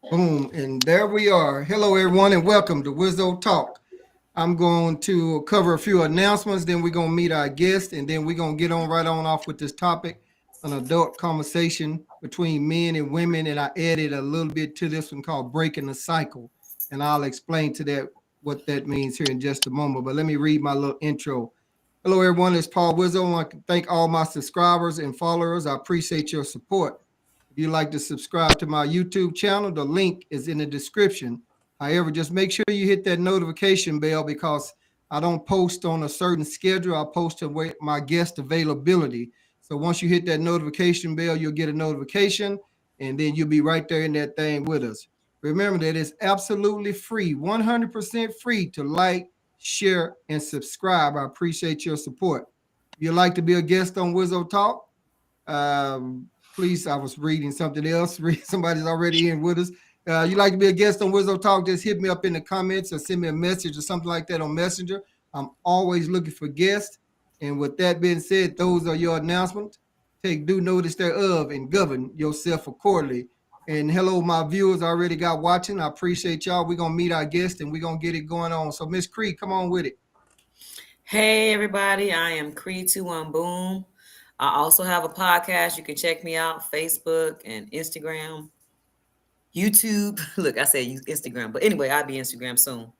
Boom. And there we are. Hello, everyone, and welcome to Wizzo Talk. I'm going to cover a few announcements, then we're going to meet our guest, and then we're going to get on right on off with this topic, an adult conversation between men and women. And I added a little bit to this one called Breaking the Cycle. And I'll explain to that what that means here in just a moment. But let me read my little intro. Hello, everyone. It's Paul Wizzo. I want to thank all my subscribers and followers. I appreciate your support. If you'd like to subscribe to my YouTube channel, the link is in the description. However, just make sure you hit that notification bell because I don't post on a certain schedule. I post to my guest availability. So once you hit that notification bell, you'll get a notification and then you'll be right there in that thing with us. Remember that it's absolutely free, 100% free to like, share, and subscribe. I appreciate your support. If you'd like to be a guest on Wizzo Talk, please, I was reading something else. Somebody's already in with us. You like to be a guest on Wizzo Talk, just hit me up in the comments or send me a message or something like that on Messenger. I'm always looking for guests. And with that being said, those are your announcements. Take due notice thereof and govern yourself accordingly. And hello, my viewers already got watching. I appreciate y'all. We're going to meet our guest and we're going to get it going on. So, Miss Cree, come on with it. Hey, everybody. I am Cree21 Boom. I also have a podcast. You can check me out, Facebook and Instagram, YouTube. Look, I said Instagram, but anyway, I'll be Instagram soon.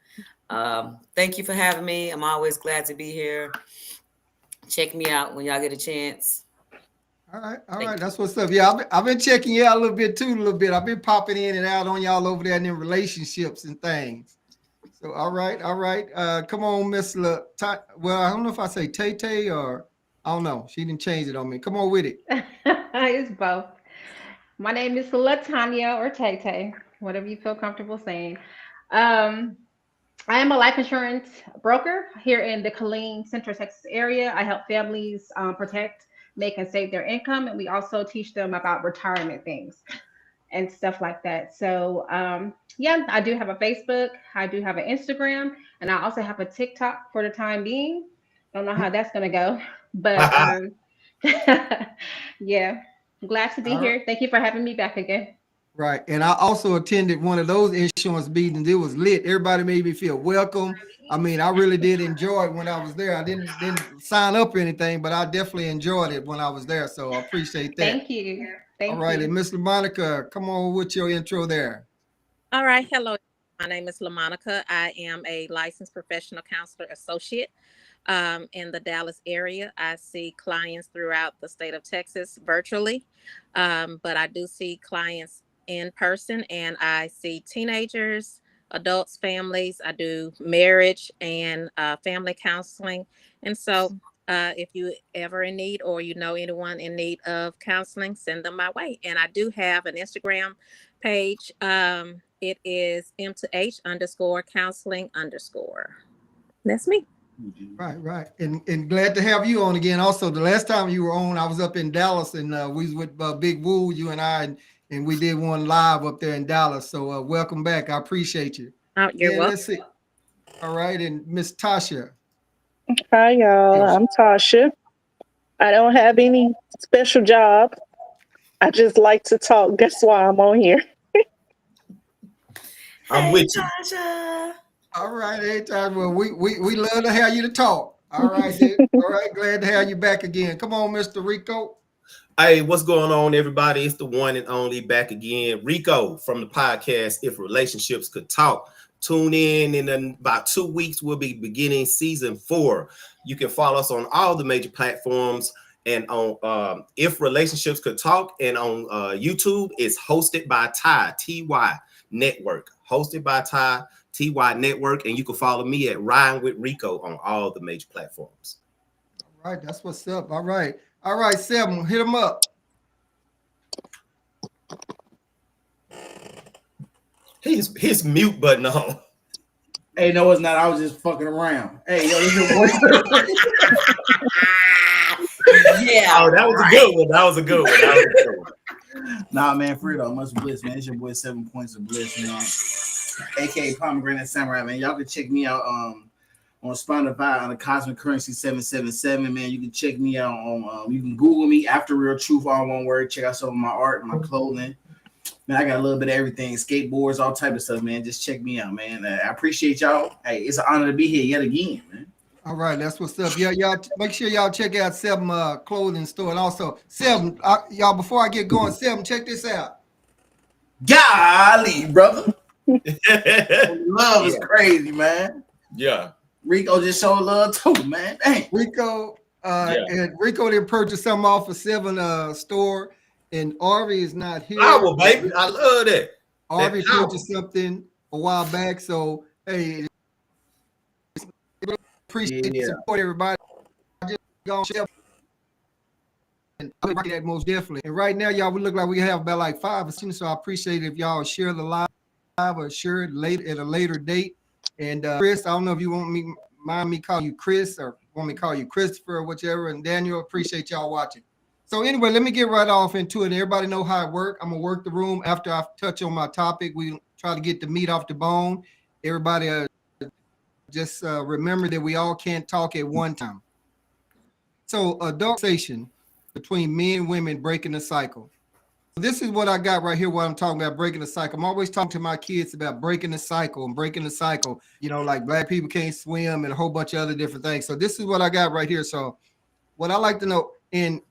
Thank you for having me. I'm always glad to be here. Check me out when y'all get a chance. All right. That's what's up. Yeah, I've been checking you out a little bit. I've been popping in and out on y'all over there in them relationships and things. So, all right. Come on, Miss well, I don't know if I say Tay Tay or I don't know. She didn't change it on me. Come on with it. It's both. My name is Latanya or Tay Tay, whatever you feel comfortable saying. Um, I am a life insurance broker here in the Killeen, Central Texas area. I help families protect, make, and save their income, and we also teach them about retirement things and stuff like that. So, yeah, I do have a Facebook, I do have an Instagram, and I also have a TikTok for the time being. Don't know how that's gonna go, but yeah, glad to be All right. here. Thank you for having me back again. Right. And I also attended one of those insurance meetings. It was lit. Everybody made me feel welcome. I mean, I really did enjoy it when I was there. I didn't sign up or anything, but I definitely enjoyed it when I was there. So I appreciate that. Thank you. All Thank right. And you. Miss Monica, come on with your intro there. All right. Hello. My name is LaMonica. I am a licensed professional counselor associate in the Dallas area. I see clients throughout the state of Texas virtually, but I do see clients in person, and I see teenagers, adults, families. I do marriage and family counseling. And so if you ever in need or you know anyone in need of counseling, send them my way. And I do have an Instagram page. It is M2H underscore counseling underscore. That's me. Right. And glad to have you on again. Also, the last time you were on, I was up in Dallas and we was with Big Woo, you and I, and we did one live up there in Dallas. So welcome back. I appreciate you. Oh, you're Yeah, welcome. let's see. All right. And Miss Tasha. Hi, y'all. I'm Tasha. I don't have any special job. I just like to talk. That's why I'm on here. I'm with you. Tasha. All right, anytime. Well, we love to have you to talk. All right, dude. All right, glad to have you back again. Come on, Mr. Rico. Hey, what's going on, everybody? It's the one and only back again, Rico from the podcast If Relationships Could Talk. Tune in about 2 weeks. We'll be beginning season 4. You can follow us on all the major platforms and on If Relationships Could Talk, and on YouTube. It's hosted by TY Network. Hosted by TY Network, and you can follow me at Ryan with Rico on all the major platforms. All right, that's what's up. All right, 7, hit them up. His mute button on. Hey, no, it's not. I was just fucking around. Hey, yo, this is your boy. Yeah. Oh, that was a good one. Nah, man, for real, much bliss, man. It's your boy 7 Points of Bliss, you know. AKA Pomegranate Samurai, man. Y'all can check me out on Spotify on the Cosmic Currency 777, man. You can check me out on you can Google me After Real Truth, all one word. Check out some of my art and my clothing. Man, I got a little bit of everything, skateboards, all type of stuff, man. Just check me out, man. I appreciate y'all. Hey, it's an honor to be here yet again, man. All right, that's what's up. Yeah, y'all make sure y'all check out Seven clothing store. And also, Seven, y'all, before I get going, Seven, check this out. Golly, brother. Love is crazy, man. Yeah. Rico just showed love too, man. Dang. Rico, and Rico didn't purchase something off of Seven store, and Arvy is not here. Power, baby. I love that. Arvy purchased something a while back, so hey, appreciate the support, everybody. I just gonna share, and I'll be that most definitely. And right now, y'all, we look like we have about like 5 or 6, so I appreciate it if y'all share the live or share it late at a later date. And Chris, I don't know if you mind me calling you Chris or want me to call you Christopher or whichever. And Daniel, appreciate y'all watching. So anyway, let me get right off into it. Everybody know how it works. I'm gonna work the room after I touch on my topic. We try to get the meat off the bone. Everybody just remember that we all can't talk at one time. So adult conversation between men and women breaking the cycle. This is what I got right here, what I'm talking about, breaking the cycle. I'm always talking to my kids about breaking the cycle and breaking the cycle. You know, like black people can't swim and a whole bunch of other different things. So this is what I got right here. So what I like to know, and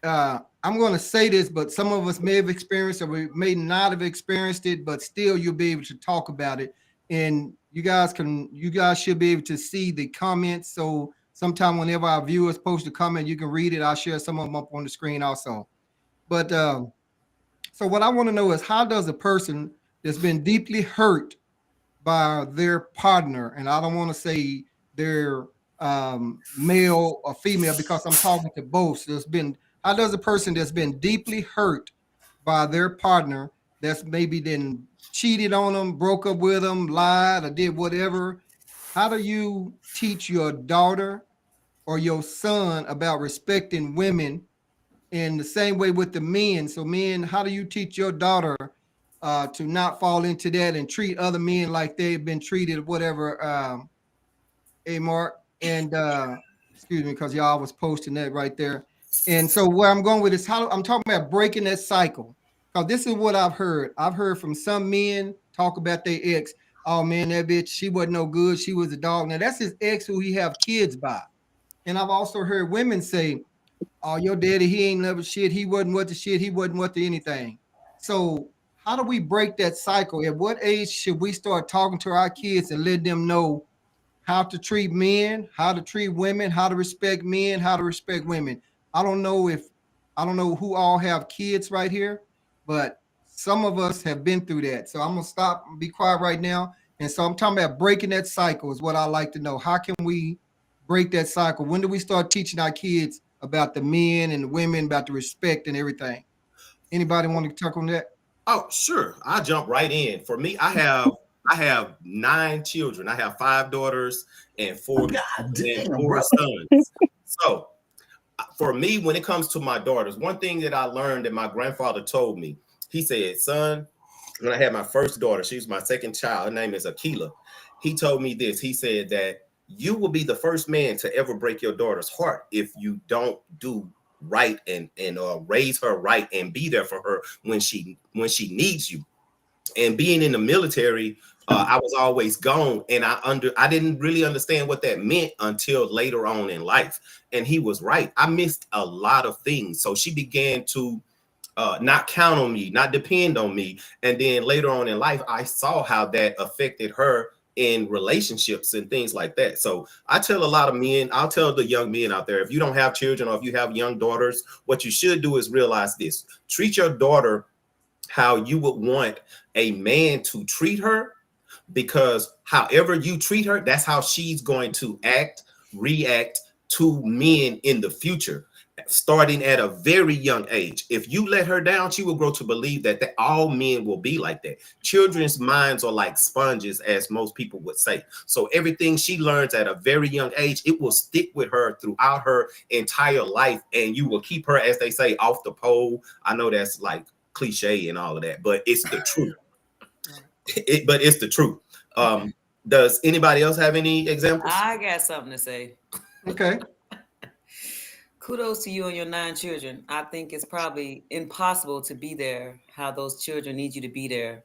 I'm going to say this, but some of us may have experienced or we may not have experienced it, but still you'll be able to talk about it. And you guys should be able to see the comments. So sometime whenever our viewers post a comment, you can read it. I'll share some of them up on the screen also. But so what I want to know is, how does a person that's been deeply hurt by their partner, and I don't want to say their male or female because I'm talking to both. So how does a person that's been deeply hurt by their partner, that's maybe then cheated on them, broke up with them, lied, or did whatever, how do you teach your daughter or your son about respecting women? In the same way with the men. So men, how do you teach your daughter to not fall into that and treat other men like they've been treated, whatever? Hey, Mark, and excuse me, because y'all was posting that right there. And so where I'm going with this, how I'm talking about breaking that cycle. Because this is what I've heard. I've heard from some men talk about their ex. Oh man, that bitch, she wasn't no good. She was a dog. Now that's his ex who he have kids by. And I've also heard women say, oh, your daddy, he ain't never shit. He wasn't what the shit. He wasn't what the anything. So how do we break that cycle? At what age should we start talking to our kids and let them know how to treat men, how to treat women, how to respect men, how to respect women? I don't know who all have kids right here, but some of us have been through that. So I'm going to stop and be quiet right now. And so I'm talking about breaking that cycle is what I like to know. How can we break that cycle? When do we start teaching our kids about the men and the women, about the respect and everything? Anybody want to talk on that? Oh, sure. I'll jump right in. For me, I have 9 children. I have 5 daughters and 4 sons. So for me, when it comes to my daughters, one thing that I learned that my grandfather told me, he said, son, when I had my first daughter, she was my second child. Her name is Akila. He told me this. He said that you will be the first man to ever break your daughter's heart if you don't do right and raise her right and be there for her when she needs you. And being in the military, I was always gone, and I didn't really understand what that meant until later on in life. And he was right. I missed a lot of things. So she began to not count on me, not depend on me. And then later on in life, I saw how that affected her in relationships and things like that. So I tell a lot of men, I'll tell the young men out there, if you don't have children or if you have young daughters, what you should do is realize this: treat your daughter how you would want a man to treat her, because however you treat her, that's how she's going to react to men in the future, starting at a very young age. If you let her down, she will grow to believe that all men will be like that. Children's minds are like sponges, as most people would say. So everything she learns at a very young age, it will stick with her throughout her entire life, and you will keep her, as they say, off the pole. I know that's like cliche and all of that, but it's the truth. But it's the truth. Does anybody else have any examples? I got something to say. Okay. kudos to you and your 9 children. I think it's probably impossible to be there how those children need you to be there,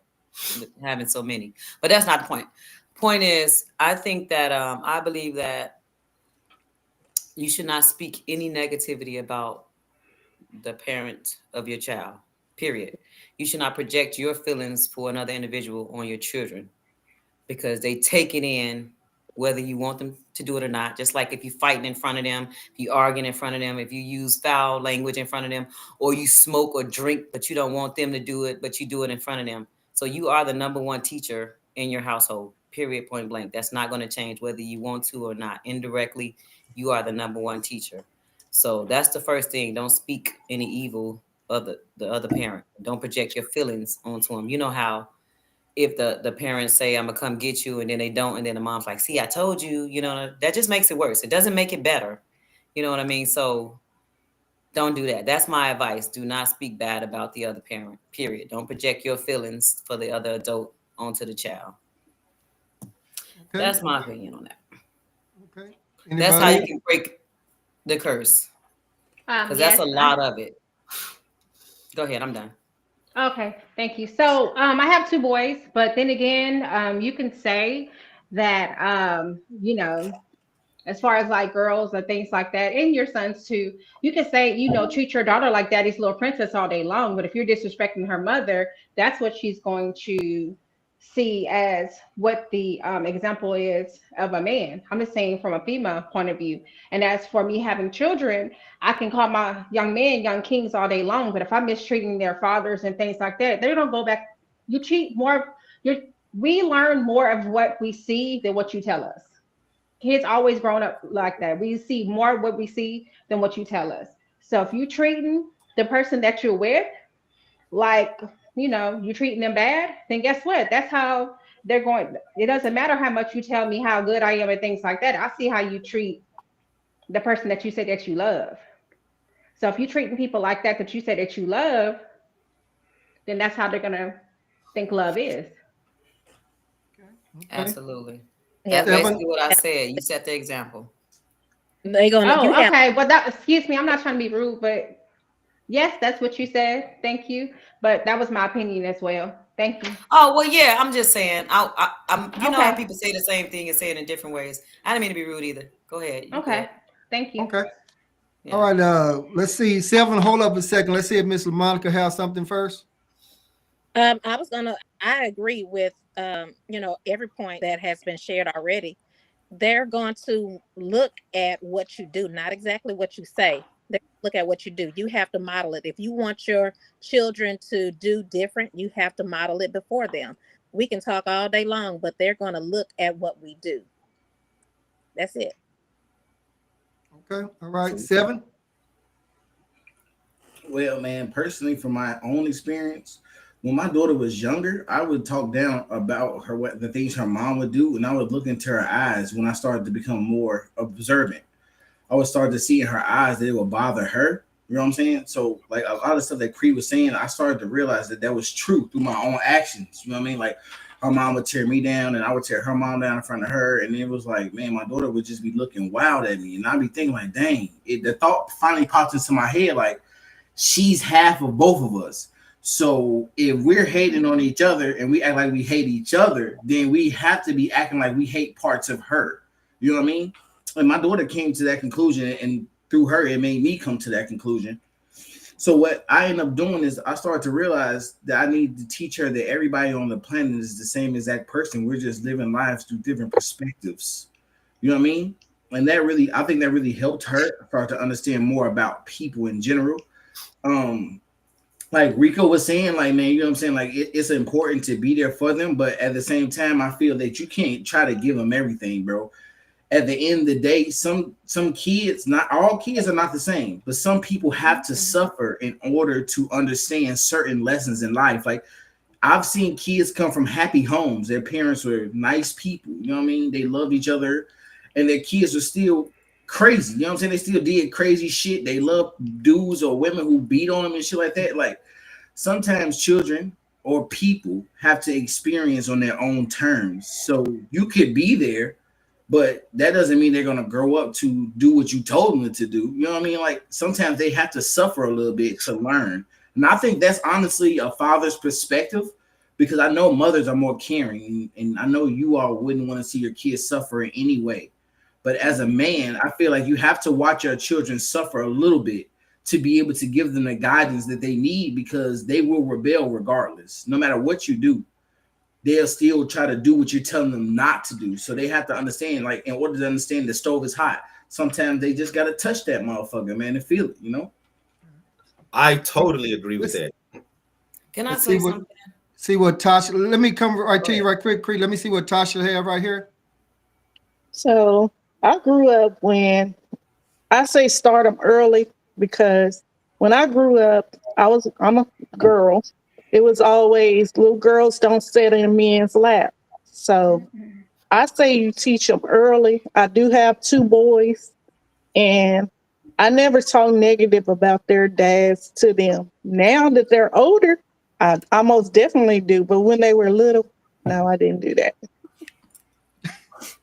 having so many. But that's not the point. Point is, I think that I believe that you should not speak any negativity about the parent of your child, period. You should not project your feelings for another individual on your children because they take it in whether you want them to do it or not. Just like if you're fighting in front of them, if you arguing in front of them, if you use foul language in front of them, or you smoke or drink, but you don't want them to do it, but you do it in front of them. So you are the number one teacher in your household, period, point blank. That's not going to change whether you want to or not. Indirectly, you are the number one teacher. So that's the first thing. Don't speak any evil of the other parent. Don't project your feelings onto them. You know how if the parents say, I'm gonna come get you, and then they don't, and then the mom's like, see, I told you, that just makes it worse. It doesn't make it better. You know what I mean? So don't do that. That's my advice. Do not speak bad about the other parent, period. Don't project your feelings for the other adult onto the child. Okay. That's my opinion on that. Okay. That's how you Anybody? can break the curse. Because Yes, that's a lot of it. Go ahead, I'm done. Okay, thank you. So I have 2 boys, but then again, you can say that as far as like girls or things like that, and your sons too, you can say, treat your daughter like daddy's little princess all day long. But if you're disrespecting her mother, that's what she's going to see as what the example is of a man. I'm just saying from a female point of view. And as for me having children, I can call my young men young kings all day long, but if I'm mistreating their fathers and things like that, they don't go back. You treat more. We learn more of what we see than what you tell us. Kids always grown up like that. We see more what we see than what you tell us. So if you treating the person that you're with like you're treating them bad, then guess what? That's how they're going. It doesn't matter how much you tell me how good I am and things like that. I see how you treat the person that you say that you love. So if you're treating people like that you say that you love, then that's how they're gonna think love is. Okay. Absolutely. Yeah. That's basically what I said. You set the example. They gonna. Oh, You have okay. Well, that excuse me. I'm not trying to be rude, but yes, that's what you said. Thank you. But that was my opinion as well. Thank you. Oh, well, yeah, I'm just saying. I'm you know how Okay. people say the same thing and say it in different ways. I didn't mean to be rude either. Go ahead. You Okay. good. Thank you. Okay. Yeah. All right. Let's see. Seven, hold up a second. Let's see if Miss LaMonica has something first. I agree with every point that has been shared already. They're going to look at what you do, not exactly what you say. They look at what you do. You have to model it. If you want your children to do different, you have to model it before them. We can talk all day long, but they're going to look at what we do. That's it. Okay. All right. Seven. Well, man, personally, from my own experience, when my daughter was younger, I would talk down about her, what the things her mom would do, and I would look into her eyes when I started to become more observant. I would start to see in her eyes that it would bother her. You know what I'm saying? So, like a lot of stuff that Cree was saying, I started to realize that was true through my own actions. You know what I mean? Like her mom would tear me down, and I would tear her mom down in front of her, and it was like, man, my daughter would just be looking wild at me, and I'd be thinking like, dang, the thought finally popped into my head, like she's half of both of us. So if we're hating on each other and we act like we hate each other, then we have to be acting like we hate parts of her. You know what I mean? And my daughter came to that conclusion, and through her, it made me come to that conclusion. So what I end up doing is I started to realize that I need to teach her that everybody on the planet is the same exact person. We're just living lives through different perspectives. You know what I mean? And I think that really helped her start to understand more about people in general. Like Rico was saying, like, man, you know what I'm saying? Like, it's important to be there for them. But at the same time, I feel that you can't try to give them everything, bro. At the end of the day, some kids, not all kids are not the same, but some people have to suffer in order to understand certain lessons in life. Like, I've seen kids come from happy homes. Their parents were nice people. You know what I mean? They loved each other, and their kids are still crazy. You know what I'm saying? They still did crazy shit. They love dudes or women who beat on them and shit like that. Like, sometimes children or people have to experience on their own terms. So you could be there, but that doesn't mean they're gonna grow up to do what you told them to do. You know what I mean? Like sometimes they have to suffer a little bit to learn. And I think that's honestly a father's perspective, because I know mothers are more caring, and I know you all wouldn't want to see your kids suffer in any way. But as a man, I feel like you have to watch your children suffer a little bit to be able to give them the guidance that they need, because they will rebel regardless. No matter what you do, they'll still try to do what you're telling them not to do. So they have to understand, like, in order to understand the stove is hot, sometimes they just got to touch that motherfucker, man, and feel it, you know? I totally agree with that. Can I Let's say see what- something? See what Tasha, let me come right to you right quick, Cree. Let me see what Tasha have right here. So I grew up when I say start them early, because when I grew up, I'm a girl. It was always little girls don't sit in a man's lap. So I say you teach them early. I do have 2 boys, and I never talk negative about their dads to them. Now that they're older, I most definitely do. But when they were little, no, I didn't do that.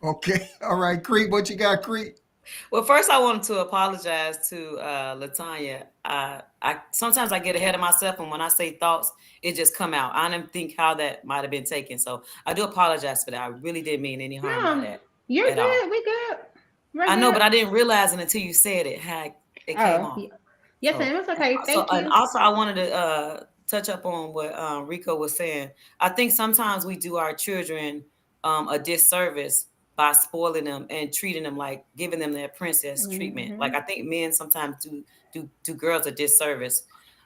Okay. All right, Cree, what you got, Cree? Well, first I wanted to apologize to Latanya. I sometimes I get ahead of myself, and when I say thoughts, it just come out. I didn't think how that might have been taken, so I do apologize for that. I really didn't mean any harm by No, that. you're at all. good. We good. We're I know, good. but I didn't realize it until you said it. How it came off. Yes, So- ma'am. It's okay. So, Thank and you. also, I wanted to touch up on what Rico was saying. I think sometimes we do our children a disservice by spoiling them and treating them like giving them that princess treatment. Mhm. Like I think men sometimes do girls a disservice.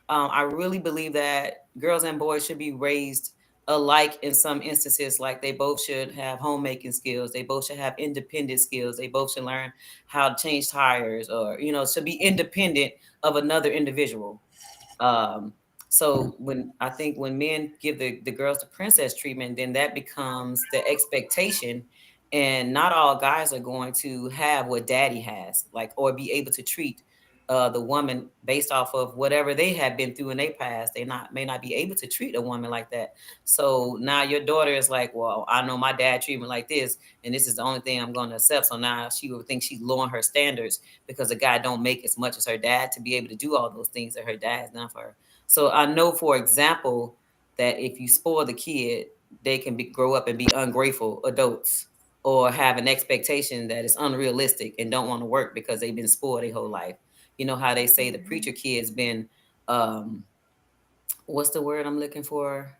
I really believe that girls and boys should be raised alike in some instances. Like they both should have homemaking skills. They both should have independent skills. They both should learn how to change tires, or should be independent of another individual. So when men give the girls the princess treatment, then that becomes the expectation, and not all guys are going to have what daddy has, like, or be able to treat the woman based off of whatever they have been through in their past. They may not be able to treat a woman like that. So now your daughter is like, well, I know my dad treated me like this, and this is the only thing I'm going to accept. So now she will think she's lowering her standards because the guy don't make as much as her dad to be able to do all those things that her dad has done for her. So I know, for example, that if you spoil the kid, they can grow up and be ungrateful adults, or have an expectation that is unrealistic and don't want to work because they've been spoiled their whole life. You know how they say the preacher kid's been, what's the word I'm looking for?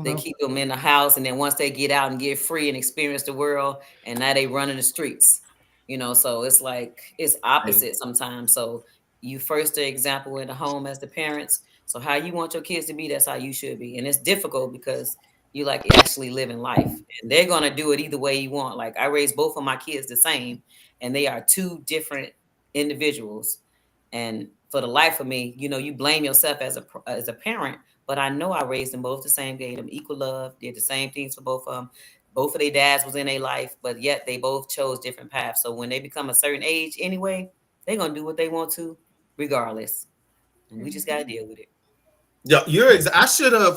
They keep them in the house, and then once they get out and get free and experience the world, and now they run in the streets. So it's like it's opposite sometimes. So you first the example in the home as the parents. So how you want your kids to be, that's how you should be. And it's difficult because you like actually living life, and they're gonna do it either way you want. Like I raised both of my kids the same, and they are 2 different individuals. And for the life of me, you blame yourself as a parent, but I know I raised them both the same, gave them equal love, did the same things for both of them. Both of their dads was in their life, but yet they both chose different paths. So when they become a certain age anyway, they're gonna do what they want to, regardless. And we just gotta deal with it. Yeah, I should have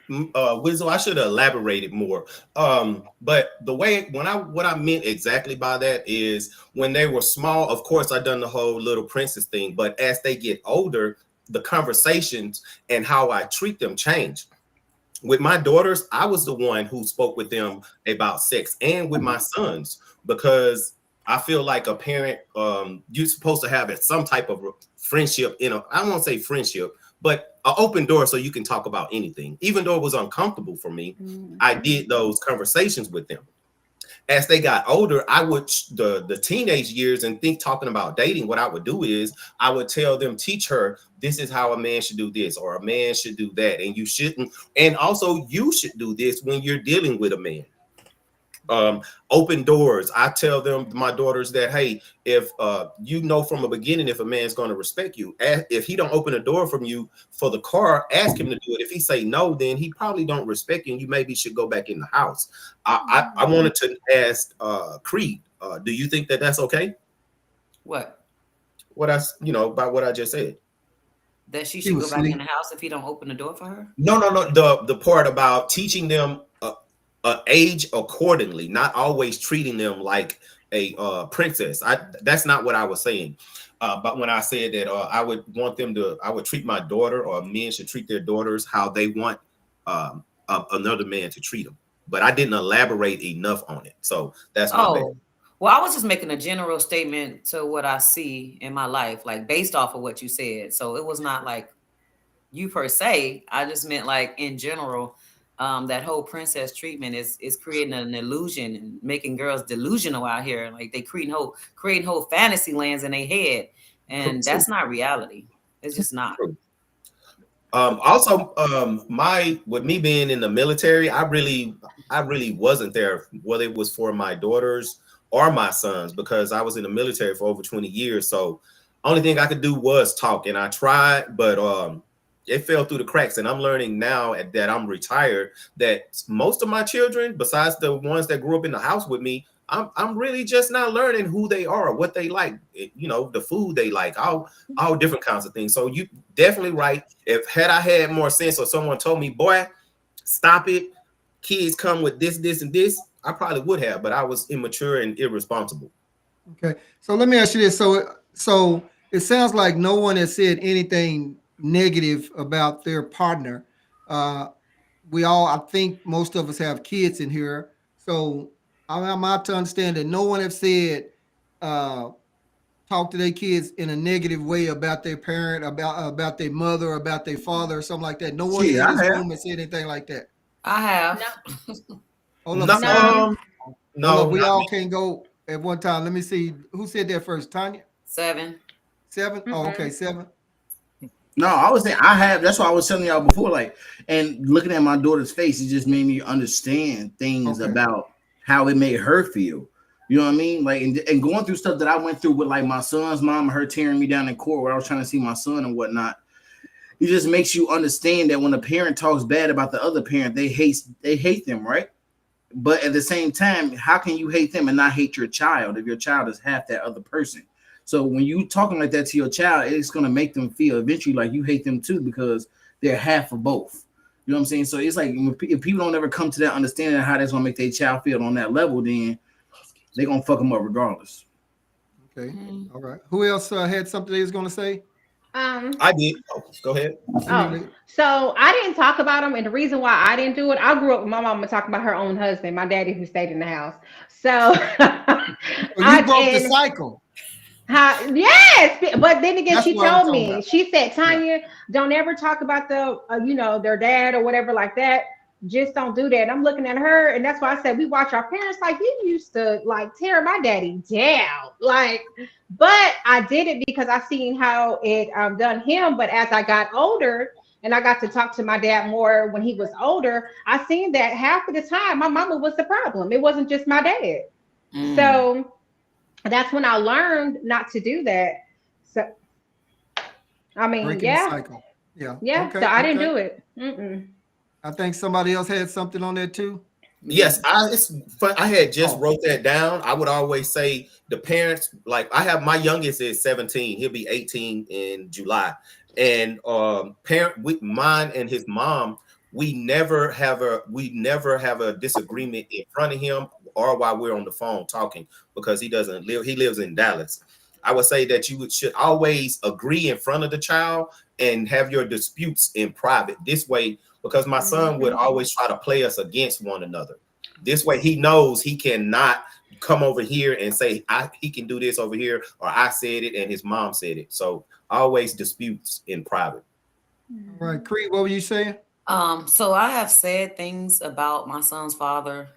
Wizzle, I should have elaborated more. But the way what I meant exactly by that is when they were small, of course, I done the whole little princess thing, but as they get older, the conversations and how I treat them change. With my daughters, I was the one who spoke with them about sex, and with my sons, because I feel like a parent, you're supposed to have some type of friendship I won't say friendship, but an open door so you can talk about anything. Even though it was uncomfortable for me, I did those conversations with them. As they got older, I would the teenage years and talking about dating, what I would do is I would tell them, teach her, this is how a man should do this, or a man should do that, and you shouldn't. And also you should do this when you're dealing with a man. Open doors. I tell them, my daughters, that hey, if from the beginning if a man's going to respect you, if he don't open a door from you for the car, ask him to do it. If he say no, then he probably don't respect you, and you maybe should go back in the house. I wanted to ask Creed, do you think that that's okay? What About what I just said? That she should go back in the house if he don't open the door for her? No. The part about teaching them age accordingly, not always treating them like a princess. That's not what I was saying. But when I said that I would want them to, I would treat my daughter, or men should treat their daughters how they want another man to treat them. But I didn't elaborate enough on it. So that's my bad. Oh, well, I was just making a general statement to what I see in my life, like based off of what you said. So it was not like you per se. I just meant like in general, that whole princess treatment is creating an illusion and making girls delusional out here. Like they creating whole fantasy lands in their head, and that's not reality. It's just not. Also, with me being in the military, I really wasn't there, whether it was for my daughters or my sons, because I was in the military for over 20 years. So only thing I could do was talk, and I tried, but it fell through the cracks. And I'm learning now that I'm retired that most of my children, besides the ones that grew up in the house with me, I'm really just not learning who they are, what they like, the food they like, all different kinds of things. So you definitely right. Had I had more sense, or someone told me, boy, stop it, kids come with this, this, and this, I probably would have, but I was immature and irresponsible. Okay, so let me ask you this. So it sounds like no one has said anything negative about their partner. I think most of us have kids in here. So I'm out to understand that no one have said, talk to their kids in a negative way about their parent, about their mother, about their father, or something like that. No one in this room has said anything like that. I have. Hold No, up, no, we all can't go at one time. Let me see. Who said that first? Tanya? 7. 7? Oh, okay, 7. No, I was saying I have. That's what I was telling y'all before. Like, and looking at my daughter's face, it just made me understand things about how it made her feel. You know what I mean? Like, and going through stuff that I went through with like my son's mom, her tearing me down in court where I was trying to see my son and whatnot. It just makes you understand that when a parent talks bad about the other parent, they hate them, right? But at the same time, how can you hate them and not hate your child if your child is half that other person? So when you talking like that to your child, it's going to make them feel eventually like you hate them too, because they're half of both. You know what I'm saying? So it's like if people don't ever come to that understanding of how that's going to make their child feel on that level, then they're going to fuck them up regardless. Okay. All right. Who else had something they was going to say? I did. Oh, go ahead. So I didn't talk about him, and the reason why I didn't do it, I grew up with my mama talking about her own husband, my daddy who stayed in the house. So you broke the cycle. Yes, but then again, That's she what I'm told talking me, about. she said, Tanya, don't ever talk about their dad or whatever like that. Just don't do that. I'm looking at her, and that's why I said we watch our parents. Like, you used to like tear my daddy down, like. But I did it because I seen how it done him. But as I got older and I got to talk to my dad more when he was older, I seen that half of the time my mama was the problem. It wasn't just my dad. So that's when I learned not to do that. So I mean, Breaking the cycle. Yeah. Okay, so I didn't do it. I think somebody else had something on there too. Yes, it's fun. I had just wrote that down. I would always say the parents, like I have my youngest is 17. He'll be 18 in July. And mine and his mom, we never have a disagreement in front of him or while we're on the phone talking, because he lives in Dallas. I would say that you should always agree in front of the child and have your disputes in private. This way, because my son would always try to play us against one another. This way he knows he cannot come over here and say he can do this over here, or I said it and his mom said it. So always disputes in private. All right, Creed, what were you saying? So I have said things about my son's father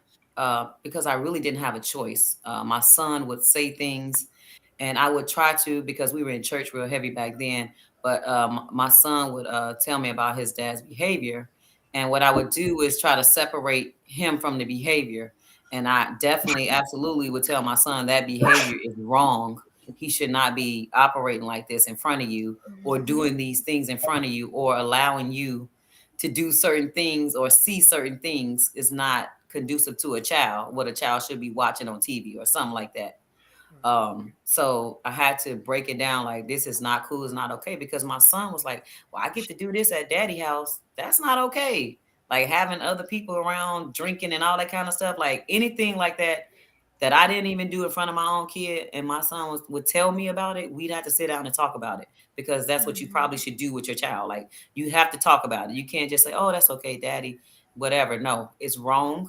because I really didn't have a choice. My son would say things, and I would try to, because we were in church real heavy back then. But my son would tell me about his dad's behavior. And what I would do is try to separate him from the behavior. And I definitely, absolutely would tell my son that behavior is wrong. He should not be operating like this in front of you, or doing these things in front of you, or allowing you to do certain things or see certain things is not conducive to a child, what a child should be watching on TV or something like that. So I had to break it down like, this is not cool, it's not okay, because my son was like, well, I get to do this at daddy house. That's not okay. Like having other people around drinking and all that kind of stuff, like anything like that, that I didn't even do in front of my own kid, and my son would tell me about it, we'd have to sit down and talk about it, because that's what you probably should do with your child. Like, you have to talk about it. You can't just say, oh, that's okay, daddy, whatever. No, it's wrong.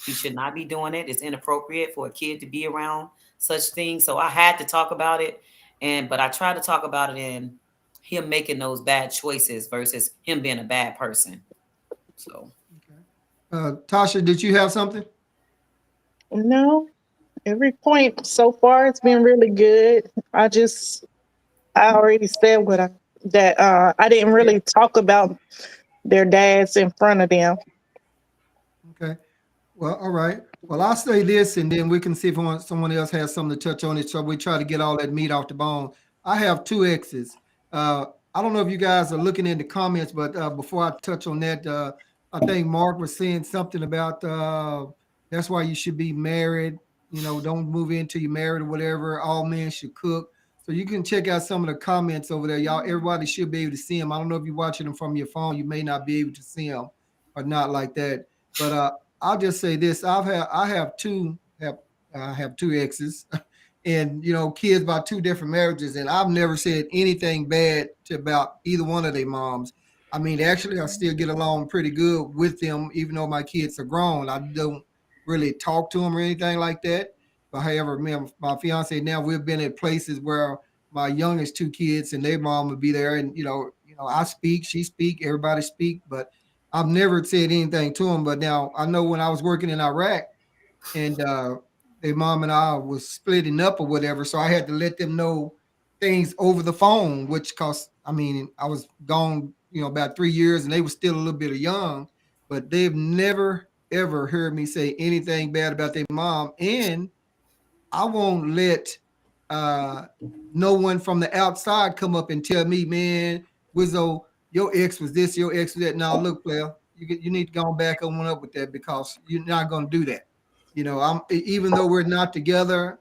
You should not be doing it. It's inappropriate for a kid to be around such things. So I had to talk about it. But I tried to talk about it in him making those bad choices versus him being a bad person. So. Tasha, did you have something? No, every point so far has been really good. I already said I didn't really talk about their dads in front of them. Okay. Well, all right. Well, I'll say this, and then we can see if someone else has something to touch on it. So we try to get all that meat off the bone. I have 2 exes. I don't know if you guys are looking in the comments, but before I touch on that, I think Mark was saying something about that's why you should be married. You know, don't move in till you're married or whatever. All men should cook. So you can check out some of the comments over there. Y'all, everybody should be able to see them. I don't know if you're watching them from your phone. You may not be able to see them or not like that. But I'll just say this: I have two exes, and kids by 2 different marriages, and I've never said anything bad about either one of their moms. I mean, actually, I still get along pretty good with them, even though my kids are grown. I don't really talk to them or anything like that. But however, me and my fiance now, we've been at places where my youngest 2 kids and their mom would be there, and I speak, she speak, everybody speak, but I've never said anything to them. But now I know when I was working in Iraq, and their mom and I was splitting up or whatever, so I had to let them know things over the phone, which cost. I mean, I was gone, about 3 years, and they were still a little bit young, but they've never ever heard me say anything bad about their mom, and I won't let no one from the outside come up and tell me, man, Wizzo, your ex was this, your ex was that. Now, look, player, you need to go back on up with that, because you're not going to do that. Even though we're not together,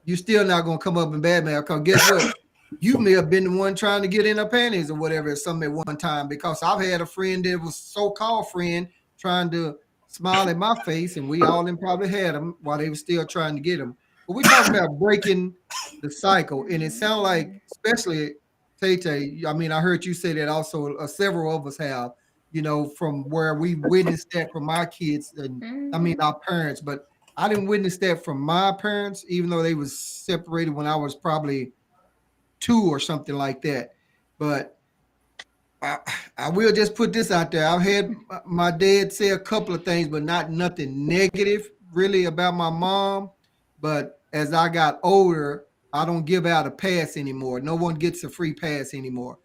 you're still not going to come up and badmouth, because guess what? You may have been the one trying to get in her panties or whatever, something at one time, because I've had a friend that was so-called friend trying to smile at my face, and we all probably had them while they were still trying to get them. But we're talking about breaking the cycle, and it sounds like, especially Tay, I mean, I heard you say that also. Several of us have, from where we witnessed that from our kids, and I mean our parents. But I didn't witness that from my parents, even though they was separated when I was probably 2 or something like that. But I will just put this out there. I've had my dad say a couple of things, but nothing negative really about my mom. But as I got older, I don't give out a pass anymore. No one gets a free pass anymore.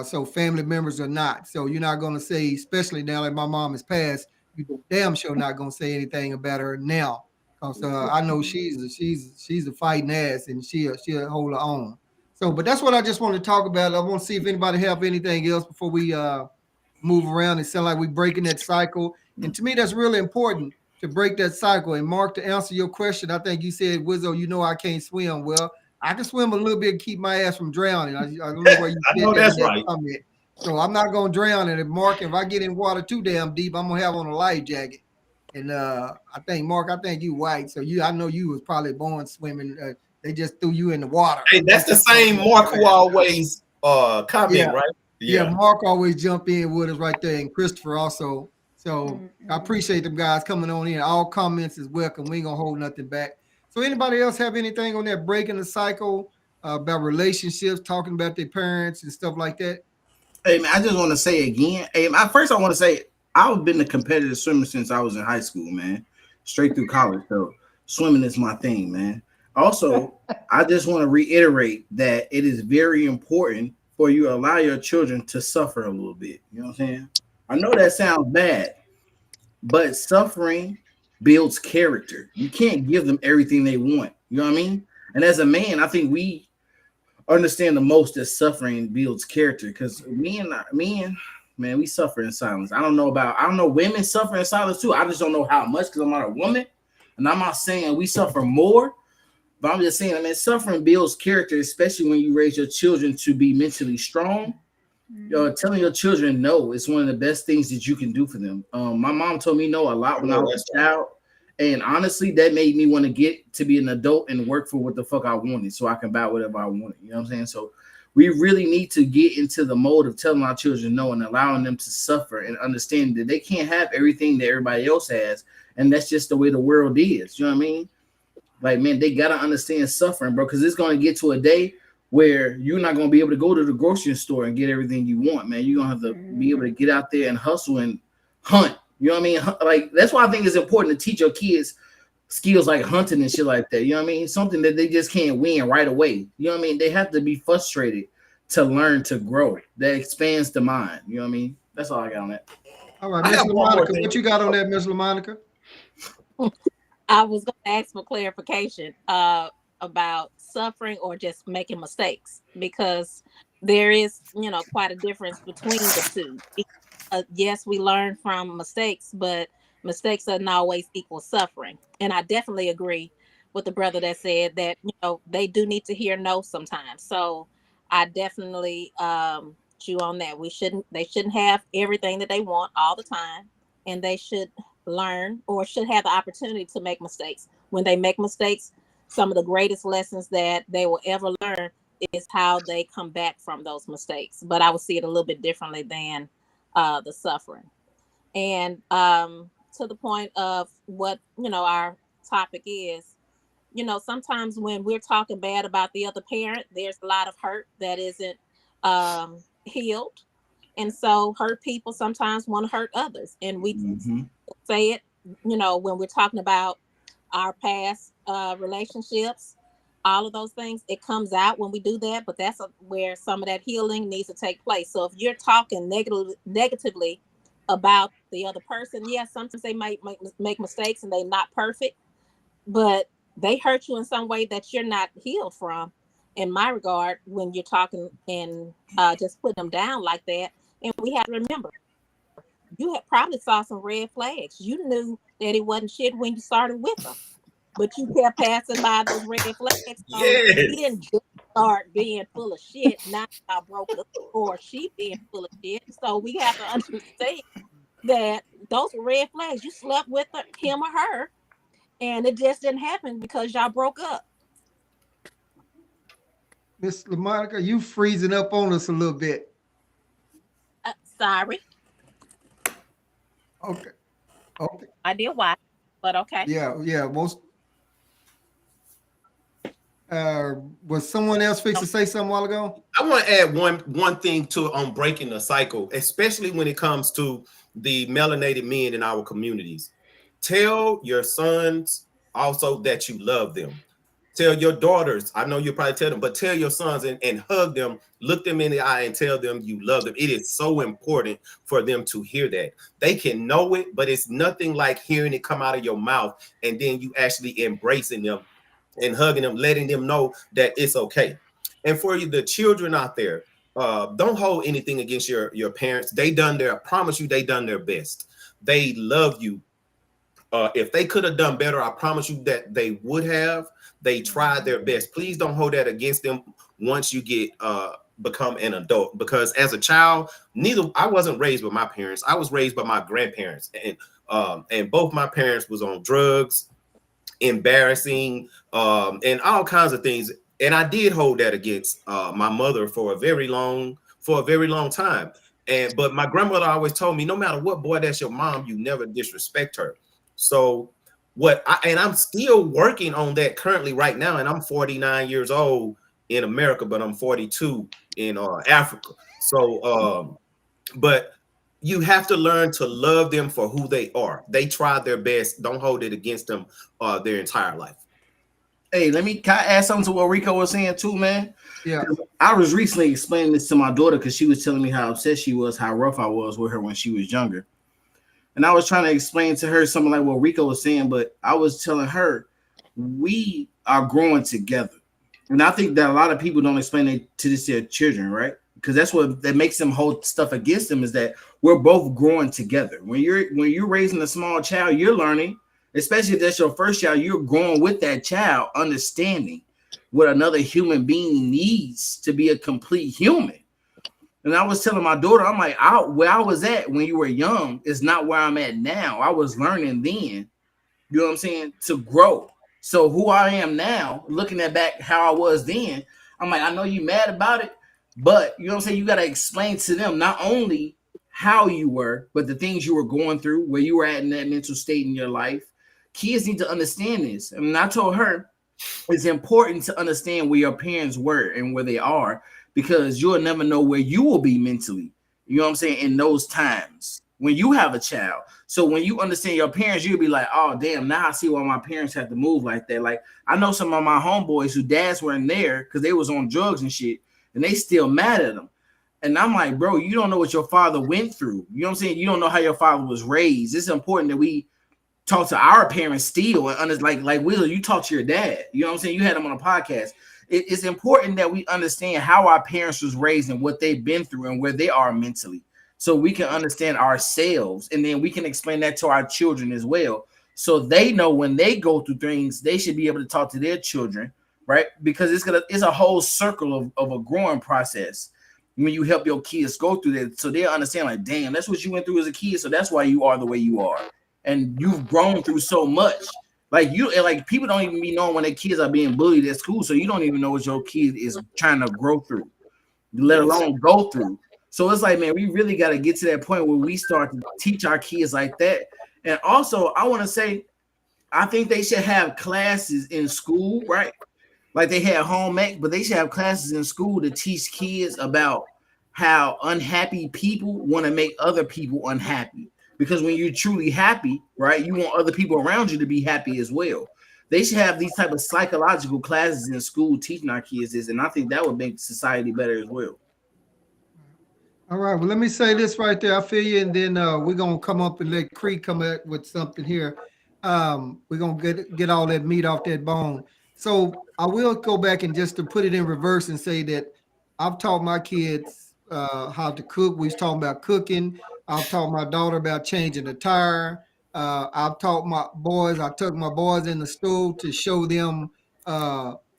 So family members are not. So you're not going to say, especially now that my mom has passed, you damn sure not going to say anything about her now. Because I know she's a fighting ass, and she'll hold her own. So, but that's what I just want to talk about. I want to see if anybody have anything else before we move around. It sounds like we're breaking that cycle. And to me, that's really important, to break that cycle. And Mark, to answer your question, I think you said, Wizzo, I can't swim. Well, I can swim a little bit and keep my ass from drowning. I don't know where you I know that's right. Comment. So I'm not going to drown. And Mark, if I get in water too damn deep, I'm going to have on a life jacket. And I think, Mark, you white. So I know you was probably born swimming. They just threw you in the water. Hey, that's the same Mark who always comment, right? Yeah, Mark always jump in with us right there, and Christopher also. So I appreciate them guys coming on in. All comments is welcome. We ain't gonna hold nothing back. So anybody else have anything on that breaking the cycle about relationships, talking about their parents and stuff like that? Hey man, I just want to say again. Hey, first I want to say I've been a competitive swimmer since I was in high school, man. Straight through college. So swimming is my thing, man. Also, I just want to reiterate that it is very important for you to allow your children to suffer a little bit. You know what I'm saying? I know that sounds bad, but suffering builds character. You can't give them everything they want. You know what I mean? And as a man, I think we understand the most that suffering builds character, because men, man, we suffer in silence. I don't know women suffer in silence too. I just don't know how much, because I'm not a woman. And I'm not saying we suffer more. But I'm just saying, man, suffering builds character, especially when you raise your children to be mentally strong. Telling your children no is one of the best things that you can do for them. My mom told me no a lot when I was a child, And honestly, that made me want to get to be an adult and work for what the fuck I wanted so I can buy whatever I wanted. You know what I'm saying? So we really need to get into the mode of telling our children no and allowing them to suffer and understand that they can't have everything that everybody else has. And that's just the way the world is. You know what I mean? Like, man, they got to understand suffering, bro, because it's going to get to a day where you're not going to be able to go to the grocery store and get everything you want, man. You're going to have to be able to get out there and hustle and hunt. You know what I mean? Like, that's why I think it's important to teach your kids skills like hunting and shit like that. You know what I mean? Something that they just can't win right away. You know what I mean? They have to be frustrated to learn to grow. That expands the mind. You know what I mean? That's all I got on that. All right, I Miss have one more LaMonica, thing. what you got on that, Miss LaMonica? I was going to ask for clarification about suffering or just making mistakes, because there is, quite a difference between the two. Yes, we learn from mistakes, but mistakes doesn't always equal suffering. And I definitely agree with the brother that said that, they do need to hear no sometimes. So I definitely chew on that. They shouldn't have everything that they want all the time, and they should learn or should have the opportunity to make mistakes. When they make mistakes, some of the greatest lessons that they will ever learn is how they come back from those mistakes. But I would see it a little bit differently than the suffering. And to the point of what our topic is, sometimes when we're talking bad about the other parent, there's a lot of hurt that isn't healed. And so hurt people sometimes want to hurt others. And we say it, when we're talking about our past relationships, all of those things, it comes out when we do that. But that's where some of that healing needs to take place. So if you're talking negatively about the other person, yes, sometimes they might make mistakes and they're not perfect, but they hurt you in some way that you're not healed from, in my regard, when you're talking and just putting them down like that. And we have to remember, you had probably saw some red flags. You knew that it wasn't shit when you started with them, but you kept passing by those red flags. So Yes. He didn't just start being full of shit. Now I broke up, or she being full of shit. So we have to understand that those were red flags. You slept with him or her, and it just didn't happen because y'all broke up. Miss LaMonica, you freezing up on us a little bit. Sorry. Okay. I did why, but okay. Yeah. Most. Was someone else fixed to say something a while ago? I want to add one thing on breaking the cycle, especially when it comes to the melanated men in our communities. Tell your sons also that you love them. Tell your daughters, I know you'll probably tell them, but tell your sons and hug them, look them in the eye and tell them you love them. It is so important for them to hear that. They can know it, but it's nothing like hearing it come out of your mouth and then you actually embracing them and hugging them, letting them know that it's okay. And for you, the children out there, don't hold anything against your parents. I promise you, they done their best. They love you. If they could have done better, I promise you that they would have. They tried their best. Please don't hold that against them once you get become an adult. Because as a child, I wasn't raised by my parents. I was raised by my grandparents, and both my parents was on drugs, embarrassing, and all kinds of things. And I did hold that against my mother for a very long time. But my grandmother always told me, no matter what, boy, that's your mom. You never disrespect her. So I'm still working on that currently right now. And I'm 49 years old in America, but I'm 42 in Africa. So, but you have to learn to love them for who they are. They tried their best. Don't hold it against them their entire life. Hey, can I add something to what Rico was saying too, man? Yeah. I was recently explaining this to my daughter because she was telling me how upset she was, how rough I was with her when she was younger. And I was trying to explain to her something like what Rico was saying, but I was telling her we are growing together. And I think that a lot of people don't explain it to their children, right? Because that's what that makes them hold stuff against them, is that we're both growing together. When you're raising a small child, you're learning, especially if that's your first child, you're growing with that child, understanding what another human being needs to be a complete human. And I was telling my daughter, I'm like, where I was at when you were young is not where I'm at now. I was learning then You know what I'm saying? To grow. So who I am now, looking at back how I was then, I'm like, I know you mad about it, but you know what I'm saying? You got to explain to them not only how you were, but the things you were going through, where you were at in that mental state in your life. Kids need to understand this. And I told her it's important to understand where your parents were and where they are, because you'll never know where you will be mentally. You know what I'm saying? In those times when you have a child. So when you understand your parents, you'll be like, oh, damn, now I see why my parents had to move like that. Like, I know some of my homeboys whose dads weren't there because they was on drugs and shit, and they still mad at them. And I'm like, bro, you don't know what your father went through. You know what I'm saying? You don't know how your father was raised. It's important that we talk to our parents still. And like Wheeler, you talk to your dad. You know what I'm saying? You had him on a podcast. It's important that we understand how our parents was raised and what they've been through and where they are mentally, so we can understand ourselves, and then we can explain that to our children as well, so they know when they go through things, they should be able to talk to their children, right? Because it's a whole circle of a growing process when you help your kids go through that, so they'll understand, like, damn, that's what you went through as a kid, so that's why you are the way you are, and you've grown through so much. Like, people don't even be knowing when their kids are being bullied at school, so you don't even know what your kid is trying to grow through, let alone go through. So it's like, man, we really got to get to that point where we start to teach our kids like that. And also, I want to say, I think they should have classes in school, right? Like they had home ec, but they should have classes in school to teach kids about how unhappy people want to make other people unhappy. Because when you're truly happy, right, you want other people around you to be happy as well. They should have these type of psychological classes in school teaching our kids this, and I think that would make society better as well. All right. Well, let me say this right there. I feel you, and then we're gonna come up and let Creek come up with something here. We're gonna get all that meat off that bone. So I will go back and just to put it in reverse and say that I've taught my kids how to cook. We was talking about cooking. I've taught my daughter about changing the tire. I've taught my boys. I took my boys in the store to show them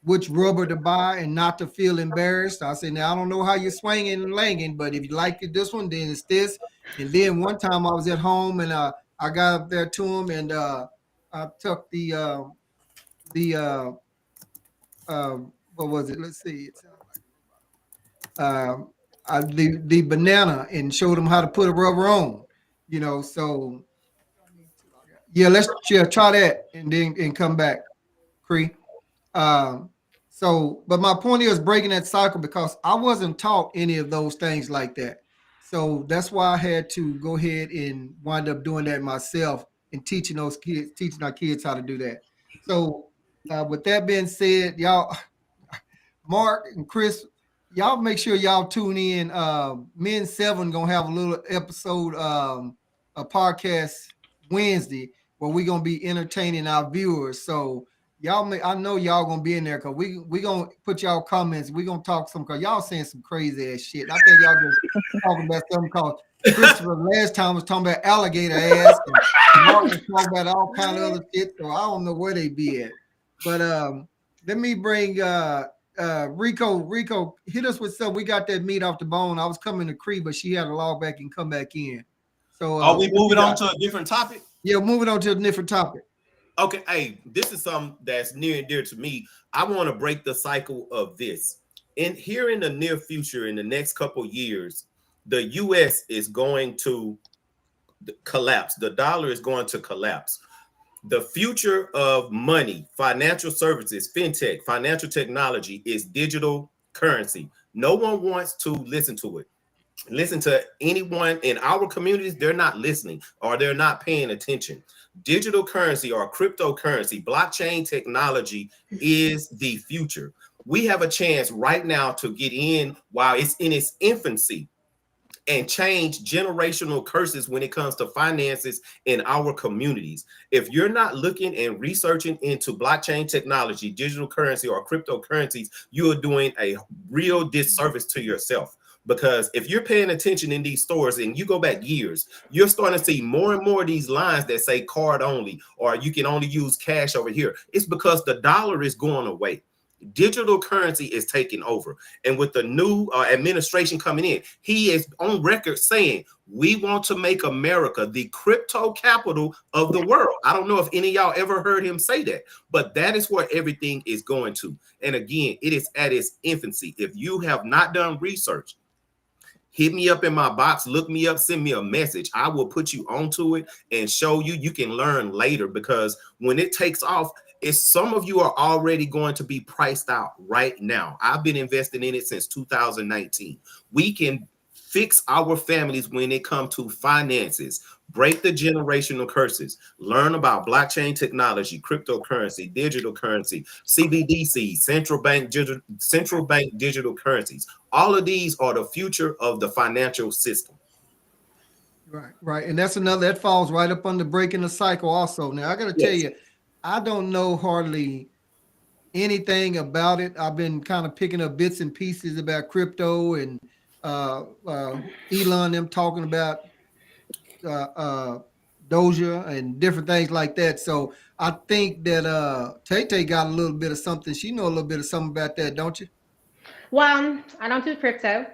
which rubber to buy and not to feel embarrassed. I said, now I don't know how you're swinging and langing, but if you like it, this one, then it's this. And then one time I was at home and I got up there to him and I took the what was it? Let's see. It's the banana and showed them how to put a rubber on. You know, so yeah, let's try that and then come back, Cree. So, but my point is breaking that cycle because I wasn't taught any of those things like that. So that's why I had to go ahead and wind up doing that myself and teaching our kids how to do that. So with that being said, y'all, Mark and Chris, y'all make sure y'all tune in. Men 7 gonna have a little episode, a podcast Wednesday where we're gonna be entertaining our viewers. So I know y'all gonna be in there because we gonna put y'all comments. We gonna talk some because y'all saying some crazy ass shit. I think y'all just talking about something called Christopher last time was talking about alligator ass and Mark was talking about all kind of other shit. So I don't know where they be at. But let me bring Rico. Rico, hit us with something. We got that meat off the bone. I was coming to Cree, but she had to log back and come back in. So are we moving on to a different topic? Yeah, moving on to a different topic. Okay, hey, this is something that's near and dear to me. I want to break the cycle of this. In the near future, in the next couple of years, the U.S. is going to collapse. The dollar is going to collapse. The future of money, financial services, fintech, financial technology is digital currency. No one wants to listen to it. Listen to anyone in our communities, they're not listening or they're not paying attention. Digital currency or cryptocurrency, blockchain technology is the future. We have a chance right now to get in while it's in its infancy and change generational curses when it comes to finances in our communities. If you're not looking and researching into blockchain technology, digital currency, or cryptocurrencies, you are doing a real disservice to yourself. Because if you're paying attention in these stores and you go back years, you're starting to see more and more of these lines that say card only, or you can only use cash over here. It's because the dollar is going away. Digital currency is taking over. And with the new administration coming in, he is on record saying, we want to make America the crypto capital of the world. I don't know if any of y'all ever heard him say that, but that is where everything is going to. And again, it is at its infancy. If you have not done research, hit me up in my box, look me up, send me a message. I will put you onto it and show you. You can learn later, because when it takes off, some of you are already going to be priced out right now. I've been investing in it since 2019. We can fix our families when it comes to finances, break the generational curses, learn about blockchain technology, cryptocurrency, digital currency, CBDC, central bank digital currencies. All of these are the future of the financial system. Right. And that's another, that falls right up under breaking the cycle also. Now, I got to tell you, I don't know hardly anything about it. I've been kind of picking up bits and pieces about crypto and Elon, them talking about Doja and different things like that. So I think that Tay got a little bit of something. She know a little bit of something about that, don't you? Well, I don't do crypto.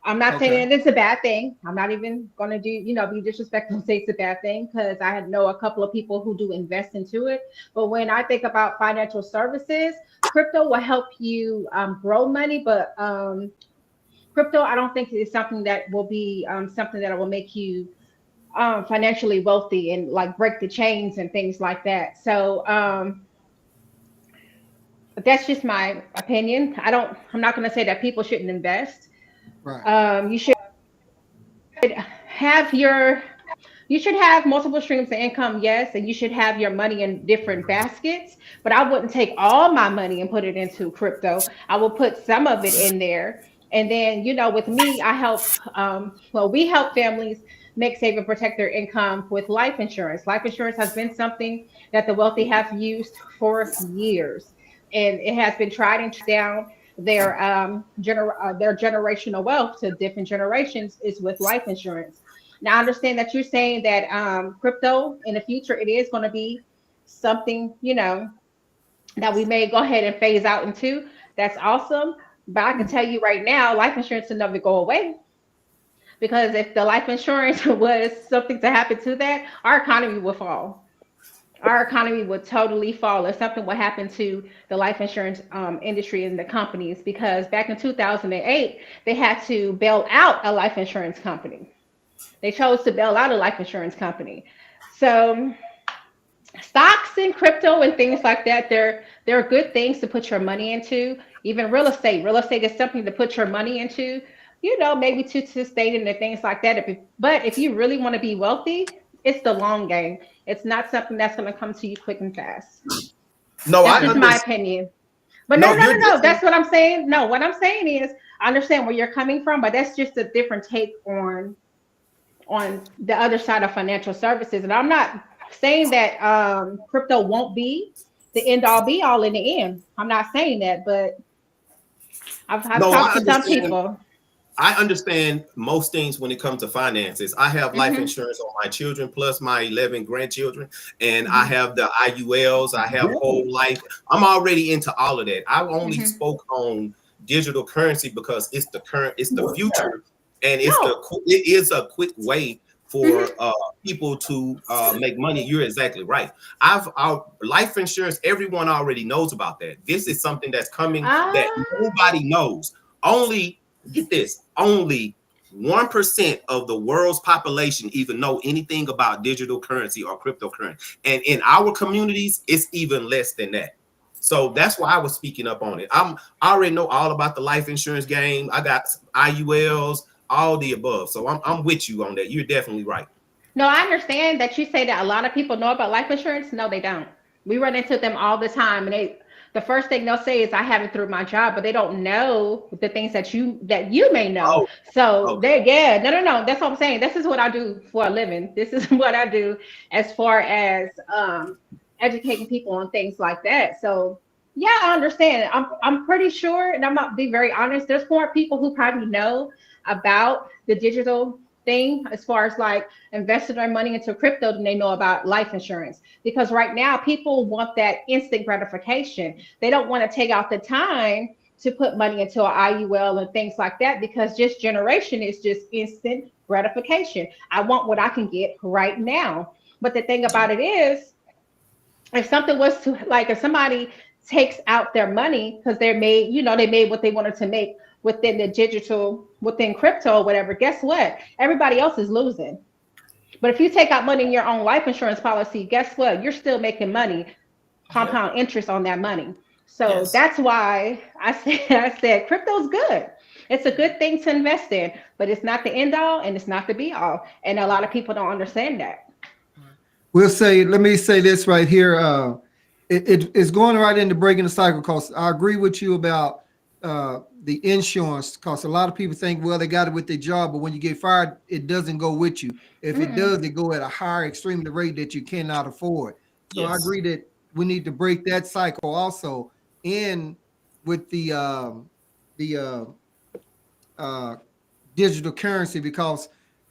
I'm not saying it's a bad thing. I'm not even going to be disrespectful and say it's a bad thing, because I know a couple of people who do invest into it. But when I think about financial services, crypto will help you grow money. But crypto, I don't think is something that will be something that will make you financially wealthy and like break the chains and things like that. So that's just my opinion. I'm not going to say that people shouldn't invest. Right. You should have multiple streams of income, yes, and you should have your money in different baskets, but I wouldn't take all my money and put it into crypto. I will put some of it in there. And then, with me, I help, we help families make, save, and protect their income with life insurance. Life insurance has been something that the wealthy have used for years, and it has been tried and down. Their generational wealth to different generations is with life insurance. Now, I understand that you're saying that crypto in the future, it is going to be something, that we may go ahead and phase out into. That's awesome. But I can tell you right now, life insurance will never go away. Because if the life insurance was something to happen to that, our economy would fall. Our economy would totally fall if something would happen to the life insurance industry and the companies, because back in 2008, they had to bail out a life insurance company. They chose to bail out a life insurance company. So stocks and crypto and things like that, they're good things to put your money into. Even real estate. Real estate is something to put your money into, maybe to sustain and things like that. But if you really want to be wealthy, it's the long game. It's not something that's going to come to you quick and fast. No, that's just my opinion. But no. That's what I'm saying. No, what I'm saying is I understand where you're coming from, but that's just a different take on the other side of financial services. And I'm not saying that crypto won't be the end all be all in the end. I'm not saying that, but I've talked to some people. I understand most things when it comes to finances. I have life insurance on my children plus my 11 grandchildren, and I have the IULs. I have whole life. I'm already into all of that. I only spoke on digital currency because it's the future, and it is a quick way for people to make money. You're exactly right. Our life insurance, everyone already knows about that. This is something that's coming that nobody knows. Get this, only 1% of the world's population even know anything about digital currency or cryptocurrency. And in our communities, it's even less than that. So that's why I was speaking up on it. I already know all about the life insurance game. I got IULs, all the above. So I'm with you on that. You're definitely right. No, I understand that you say that a lot of people know about life insurance. No, they don't. We run into them all the time, and the first thing they'll say is I have it through my job, but they don't know the things that you may know. No. That's what I'm saying. This is what I do for a living. This is what I do as far as educating people on things like that. So yeah, I understand. I'm pretty sure, and I'm not being very honest, there's more people who probably know about the digital thing as far as like investing their money into crypto than they know about life insurance. Because right now people want that instant gratification. They don't want to take out the time to put money into an IUL and things like that, because just generation is just instant gratification. I want what I can get right now. But the thing about it is, if something was to, like, if somebody takes out their money because they made what they wanted to make within the digital, within crypto or whatever, guess what? Everybody else is losing. But if you take out money in your own life insurance policy, guess what? You're still making money, compound interest on that money. So that's why I said crypto's good. It's a good thing to invest in, but it's not the end all and it's not the be all. And a lot of people don't understand that. Let me say this right here. It's going right into breaking the cycle, because I agree with you about the insurance, because a lot of people think, well, they got it with their job, but when you get fired, it doesn't go with you. If it does, it go at a higher extreme rate that you cannot afford. So I agree that we need to break that cycle also in with the digital currency, because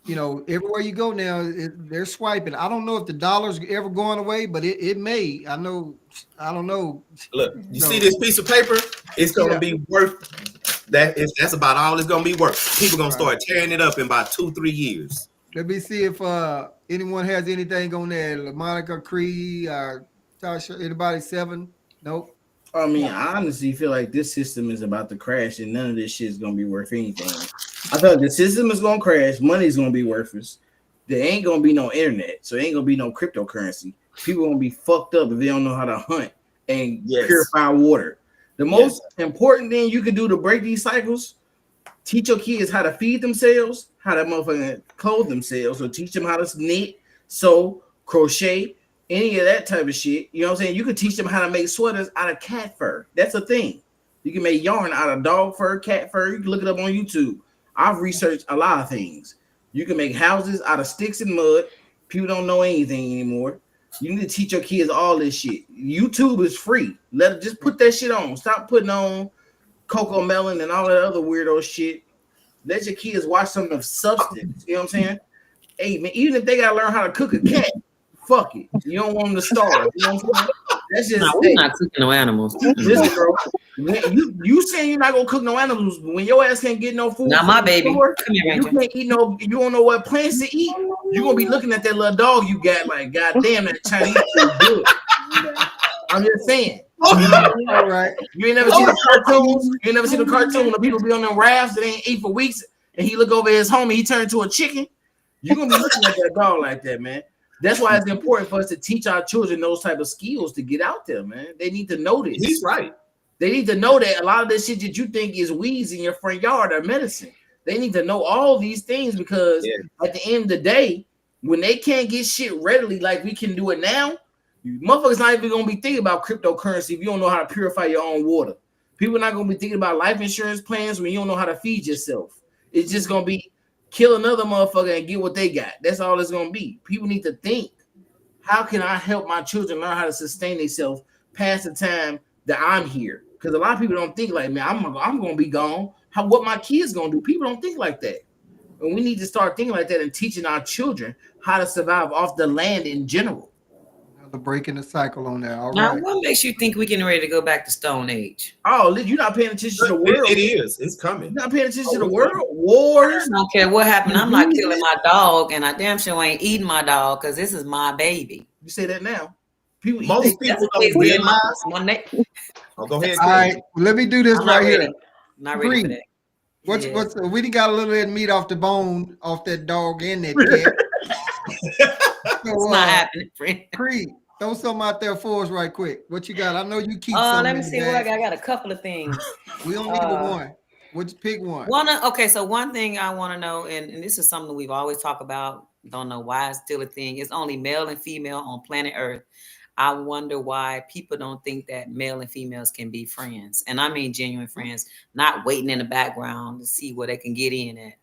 everywhere you go now, they're swiping. I don't know if the dollar's ever going away, but it may. I don't know. Look, you see this piece of paper? It's gonna be worth that's about all it's gonna be worth. People gonna start tearing it up in about 2-3 years. Let me see if anyone has anything on there. Monica, Cree, Tasha, anybody? 7? Nope. I mean, I honestly feel like this system is about to crash, and none of this shit is gonna be worth anything. I thought the system is gonna crash, money is gonna be worthless. There ain't gonna be no internet, so there ain't gonna be no cryptocurrency. People gonna be fucked up if they don't know how to hunt and purify water. The most important thing you can do to break these cycles: teach your kids how to feed themselves, how to motherfucking clothe themselves, or teach them how to knit, sew, crochet, any of that type of shit. You know what I'm saying? You could teach them how to make sweaters out of cat fur. That's a thing. You can make yarn out of dog fur, cat fur. You can look it up on YouTube. I've researched a lot of things. You can make houses out of sticks and mud. People don't know anything anymore. You need to teach your kids all this shit. YouTube is free. Just put that shit on. Stop putting on Coco Melon and all that other weirdo shit. Let your kids watch something of substance. You know what I'm saying? Hey, man, even if they gotta learn how to cook a cat, fuck it. You don't want them to starve. You know what I'm saying? That's just we're not cooking no animals. Listen, bro. You saying you're not gonna cook no animals, but when your ass can't get no food, Not my baby. Store, Come here, you Ranger. can't eat no. You don't know what plants to eat. You're gonna be looking at that little dog you got, like, goddamn, that Chinese food good. I'm just saying. All right. You ain't never seen the cartoons. You ain't never seen the cartoon when the people be on them rafts that ain't eat for weeks, and he look over his homie, he turned to a chicken. You're gonna be looking at that dog like that, man. That's why it's important for us to teach our children those type of skills to get out there, man. They need to know this. He's right. They need to know that a lot of the shit that you think is weeds in your front yard are medicine. They need to know all these things, because at the end of the day, when they can't get shit readily like we can do it now, motherfuckers not even gonna be thinking about cryptocurrency if you don't know how to purify your own water. People are not gonna be thinking about life insurance plans when you don't know how to feed yourself. It's just gonna be kill another motherfucker and get what they got. That's all it's gonna be. People need to think, how can I help my children learn how to sustain themselves past the time that I'm here? Because a lot of people don't think like, man, I'm gonna be gone. What my kids gonna do? People don't think like that. And we need to start thinking like that and teaching our children how to survive off the land in general. Breaking the cycle on that. All Now, right. what makes you think we getting ready to go back to Stone Age? Oh, you're not paying attention to the world. It is. It's coming. You're not paying attention to the world. Wars. I don't care what happened. I'm not killing my dog, and I damn sure ain't eating my dog because this is my baby. You say that now. People Most eat people That's don't the realize. my neck. Oh, go ahead. All right. Let me do this I'm right not ready. here. Not ready for Bree, that. What's we done got a little bit of meat off the bone off that dog and that cat. It's not happening, friend. Cree, throw something out there for us right quick. What you got? I know you keep Oh, some. let me in the see what I bag. got. I got a couple of things. We don't need but one. Pick one. Okay, so one thing I want to know, and this is something we've always talked about, don't know why it's still a thing. It's only male and female on planet Earth. I wonder why people don't think that male and females can be friends. And I mean genuine friends, not waiting in the background to see where they can get in at.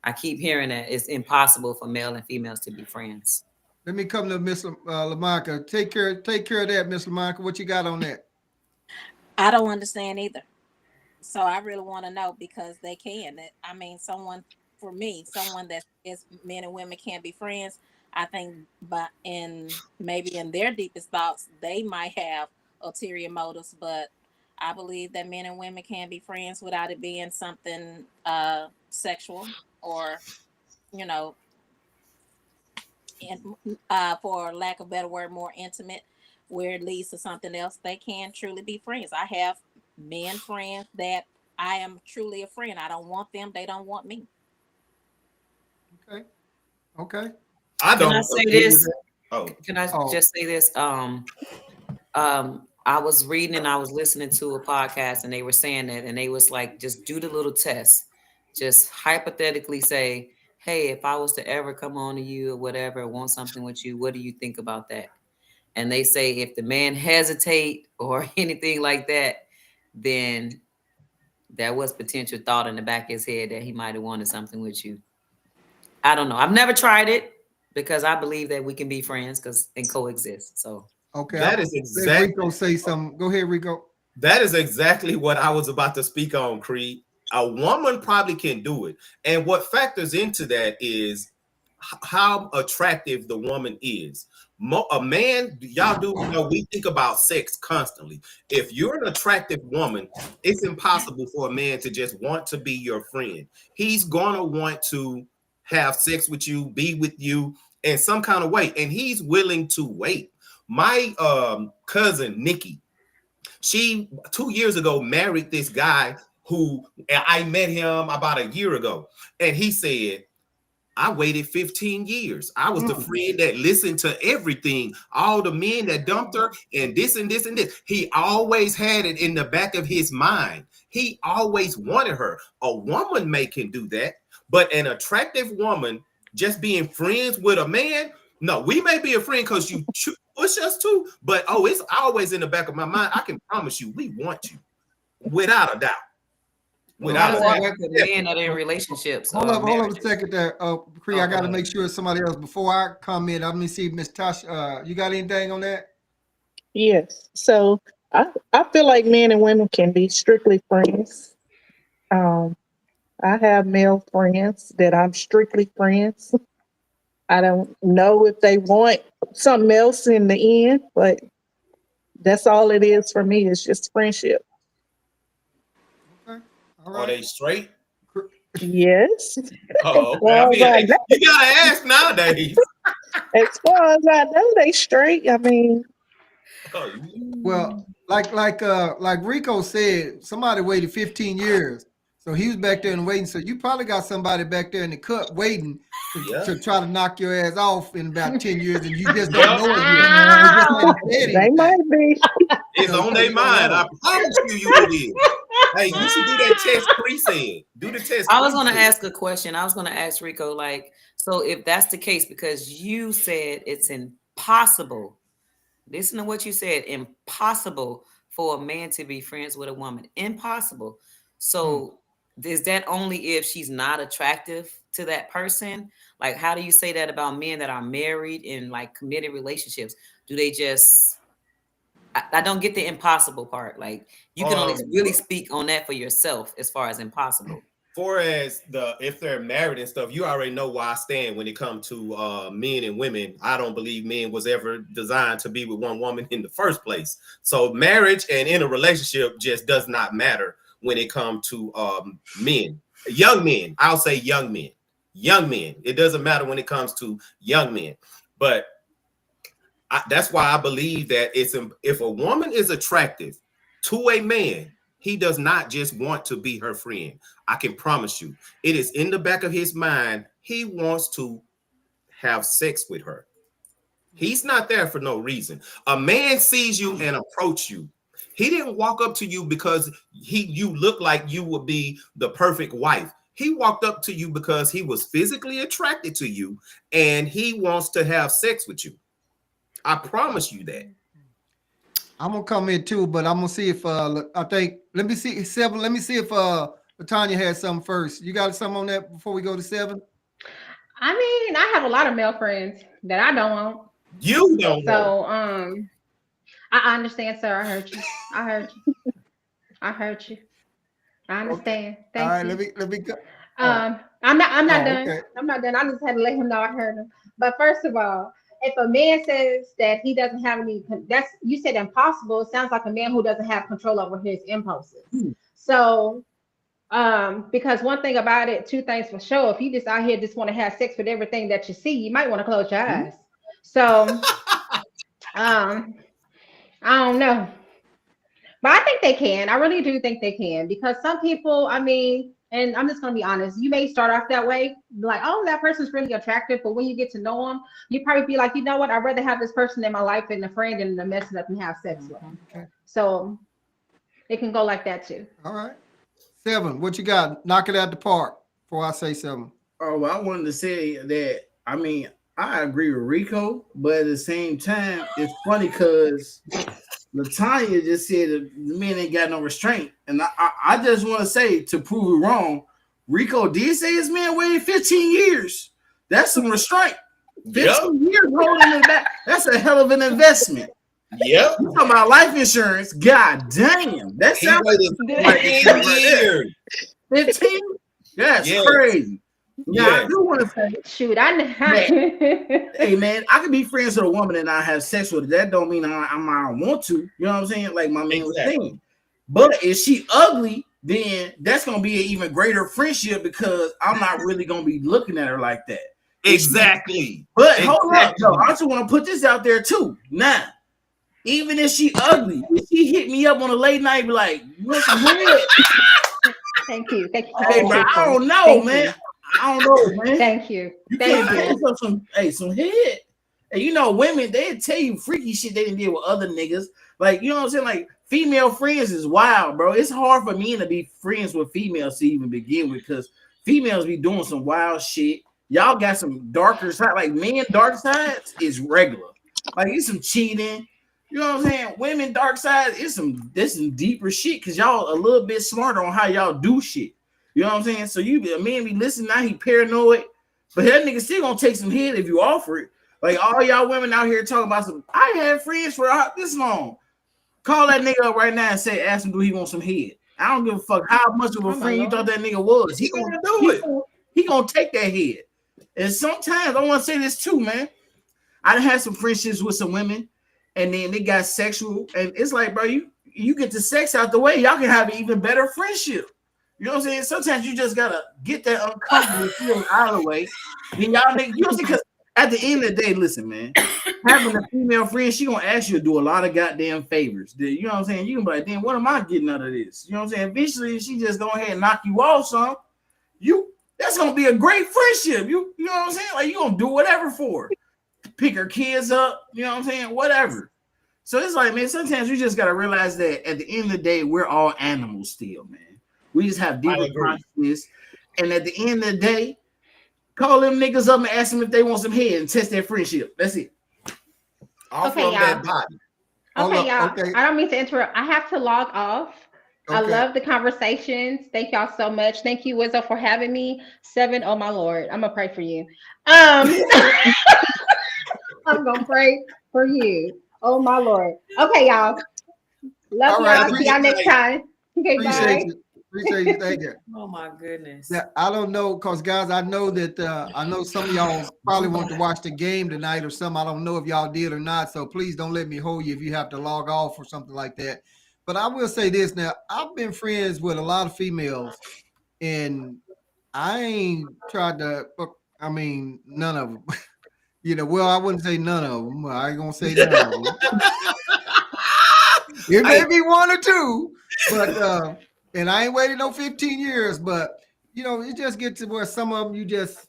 I keep hearing that it's impossible for male and females to be friends. Let me come to Miss Lamonica. Take care of that, Miss Lamonica. What you got on that? I don't understand either. So I really want to know, because they can. I mean, someone for me, someone that is men and women can't be friends, I think, but maybe in their deepest thoughts, they might have ulterior motives. But I believe that men and women can be friends without it being something sexual or, you know, and for lack of a better word, more intimate, where it leads to something else. They can truly be friends. I have men friends that I am truly a friend. I don't want them. They don't want me. Okay. Okay. I Can don't I say agree with this? that. Oh, Can I Oh. just say this? I was reading and I was listening to a podcast and they were saying that, and they was like, just do the little test. Just hypothetically say, hey, if I was to ever come on to you or whatever, want something with you, what do you think about that? And they say if the man hesitate or anything like that, then there was potential thought in the back of his head that he might have wanted something with you. I don't know. I've never tried it because I believe that we can be friends and coexist. So Okay. that is Let exactly Rico say something. Go ahead, Rico. that is exactly what I was about to speak on, Creed. A woman probably can do it. And what factors into that is how attractive the woman is. A man, y'all do know, we think about sex constantly. If you're an attractive woman, it's impossible for a man to just want to be your friend. He's gonna want to have sex with you, be with you in some kind of way, and he's willing to wait. My cousin Nikki, she 2 years ago married this guy who I met him about a year ago, and he said, I waited 15 years. I was the friend that listened to everything, all the men that dumped her, and this and this and this. He always had it in the back of his mind. He always wanted her. A woman can do that, but an attractive woman just being friends with a man, no, we may be a friend because you push us to, but it's always in the back of my mind. I can promise you, we want you without a doubt. how does that Without work with men that are in relationships? Hold up a marriages? second there. Cree, I got to make sure it's somebody else. Before I comment, let me see, Miss Tasha, you got anything on that? Yes. So I feel like men and women can be strictly friends. I have male friends that I'm strictly friends. I don't know if they want something else in the end, but that's all it is for me. It's just friendship. Okay. All Are right. they straight? Yes. Oh, okay. Well, I mean, hey, you gotta ask nowadays. As far as I know, they straight. I mean, Well, like Rico said, somebody waited 15 years. So he was back there and waiting. So you probably got somebody back there in the cut waiting to try to knock your ass off in about 10 years, and you just don't know it yet. they might be. It's on their mind. I promise you it is. Hey, you should do that test Cree said. Do the test. I was going to ask a question. I was going to ask Rico, like, so if that's the case, because you said it's impossible, listen to what you said, impossible for a man to be friends with a woman. Impossible. So is that only if she's not attractive to that person? Like, how do you say that about men that are married in like committed relationships? Do they just, I don't get the impossible part. Like, you can only really speak on that for yourself as far as impossible. For as if they're married and stuff, you already know where I stand when it comes to men and women. I don't believe men was ever designed to be with one woman in the first place. So marriage and in a relationship just does not matter when it comes to men, young men. I'll say young men. It doesn't matter when it comes to young men. But that's why I believe that if a woman is attractive to a man, he does not just want to be her friend. I can promise you, it is in the back of his mind. He wants to have sex with her. He's not there for no reason. A man sees you and approach you. He didn't walk up to you because you look like you would be the perfect wife. He walked up to you because he was physically attracted to you and he wants to have sex with you. I promise you that. I'm gonna come in too, but I'm gonna see if let me see if Tanya has something first. You got something on that before we go to 7? I mean, I have a lot of male friends that I don't want. You don't know. So I understand, sir. I heard you. I understand. All right, Thank you. let me go. I'm not Oh, done. okay. I'm not done. I just had to let him know I heard him. But first of all, if a man says that he doesn't have any, that's you said impossible. It sounds like a man who doesn't have control over his impulses. So, because one thing about it, two things for sure. If you just out here just want to have sex with everything that you see, you might want to close your eyes. So, I don't know. But I think they can. I really do think they can because some people, I mean, and I'm just going to be honest, you may start off that way, like, oh, that person's really attractive. But when you get to know them, you probably be like, you know what? I'd rather have this person in my life than a friend and to mess it up and have sex with them. Okay. So it can go like that too. All right. 7, what you got? Knock it out the park before I say something. Oh, well, I wanted to say that, I mean, I agree with Rico, but at the same time, it's funny because Latanya just said that the men ain't got no restraint. And I just want to say, to prove it wrong, Rico did say his man waited 15 years. That's some restraint. 15 years holding it back. That's a hell of an investment. Yep. You talking about life insurance? God damn. That He sounds waited like 15 years. 15? That's Yes. crazy. Now, Yes. I do want to say, Shoot, I know. hey man, I can be friends with a woman and I have sex with her. That don't mean I don't want to. You know what I'm saying? Like my man was saying. But if she ugly, then that's gonna be an even greater friendship because I'm not really gonna be looking at her like that. Exactly. But hold up, though. I also want to put this out there too. Now, even if she ugly, if she hit me up on a late night, be like, you want some head? Thank you. Thank you. Hey, bro, I don't know, Thank man. you. I don't know, man. Thank you. You Thank can't you. ask for some head. And you know, women, they tell you freaky shit they didn't deal with other niggas. Like, you know what I'm saying? Like, female friends is wild, bro. It's hard for men to be friends with females to even begin with because females be doing some wild shit. Y'all got some darker side, like men dark sides is regular. Like it's some cheating. You know what I'm saying? Women dark side is some deeper shit because y'all a little bit smarter on how y'all do shit. You know what I'm saying? So you a man be listening now, he paranoid, but that nigga still gonna take some head if you offer it. Like all y'all women out here talking about some. I had friends for this long. Call that nigga up right now and say, ask him, do he want some head? I don't give a fuck how much of a friend you thought that nigga was. He gonna do it. He gonna take that head. And sometimes I want to say this too, man. I done had some friendships with some women, and then they got sexual, and it's like, bro, you get the sex out the way, y'all can have an even better friendship. You know what I'm saying? Sometimes you just gotta get that uncomfortable feeling out of the way. Then y'all niggas, you know, because at the end of the day, listen, man, having a female friend, she gonna ask you to do a lot of goddamn favors. You know what I'm saying? You can be like, then what am I getting out of this? You know what I'm saying? Eventually, she just go ahead and knock you off some. That's gonna be a great friendship. You know what I'm saying? Like you gonna do whatever for her. Pick her kids up, you know what I'm saying? Whatever. So it's like, man, sometimes you just gotta realize that at the end of the day, we're all animals still, man. We just have deeper consciousness. And at the end of the day, call them niggas up and ask them if they want some head and test their friendship. That's it. Off Okay, of that body. Okay, y'all. Okay. I don't mean to interrupt. I have to log off. I Okay. love the conversations. Thank y'all so much. Thank you, Wizzo, for having me. 7, oh my Lord. I'm gonna pray for you. I'm gonna pray for you. Oh my Lord. Okay, y'all. Love All right, y'all. See y'all next time. Okay, bye. Appreciate you. Appreciate you. Thank you. Oh my goodness. Now, I don't know, cause guys, I know that I know some of y'all probably want to watch the game tonight or something. I don't know if y'all did or not. So please don't let me hold you if you have to log off or something like that. But I will say this now, I've been friends with a lot of females, and I ain't tried to. I mean, none of them. You know, well, I wouldn't say none of them. I ain't gonna say none of them. It may be one or two, but and I ain't waited no 15 years. But you know, it just gets to where some of them you just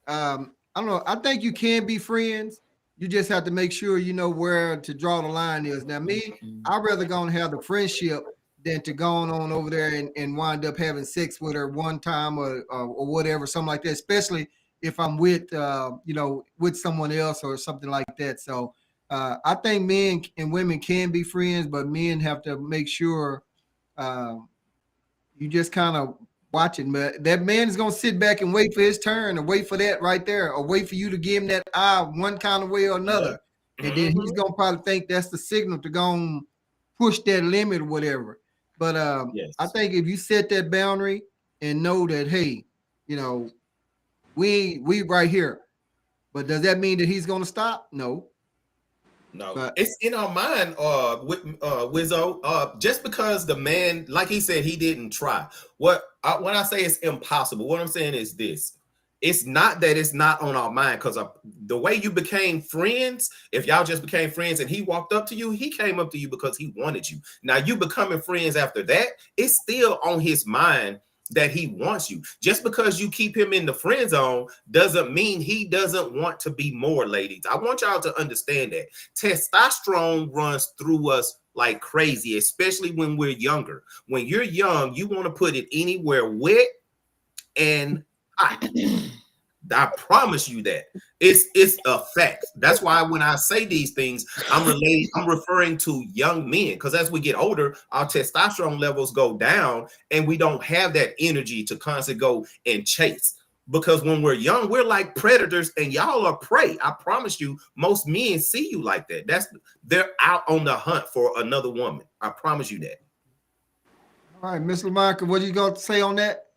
I don't know. I think you can be friends. You just have to make sure you know where to draw the line is. Now, me, I'd rather go and have the friendship than to go on over there and wind up having sex with her one time or whatever, something like that, especially if I'm with, you know, with someone else or something like that. So I think men and women can be friends, but men have to make sure you just kind of watch it. But that man is going to sit back and wait for his turn or wait for that right there or wait for you to give him that eye one kind of way or another. And then he's going to probably think that's the signal to go and push that limit or whatever. But Yes. I think if you set that boundary and know that, hey, you know, we right here. But does that mean that he's going to stop? No. No, But it's in our mind, Wizzo. Just because the man, like he said, he didn't try. When I say it's impossible, what I'm saying is this: it's not that it's not on our mind, because the way you became friends, if y'all just became friends and he walked up to you, he came up to you because he wanted you. Now you becoming friends after that, it's still on his mind that he wants you. Just because you keep him in the friend zone doesn't mean he doesn't want to be more, ladies. I want y'all to understand that testosterone runs through us like crazy, especially when we're younger. When you're young, you want to put it anywhere wet and hot. I promise you that. It's a fact. That's why when I say these things, I'm referring to young men, because as we get older, our testosterone levels go down and we don't have that energy to constantly go and chase. Because when we're young, we're like predators and y'all are prey. I promise you, most men see you like that. They're out on the hunt for another woman. I promise you that. all right, Miss LaMonica, what you got to say on that?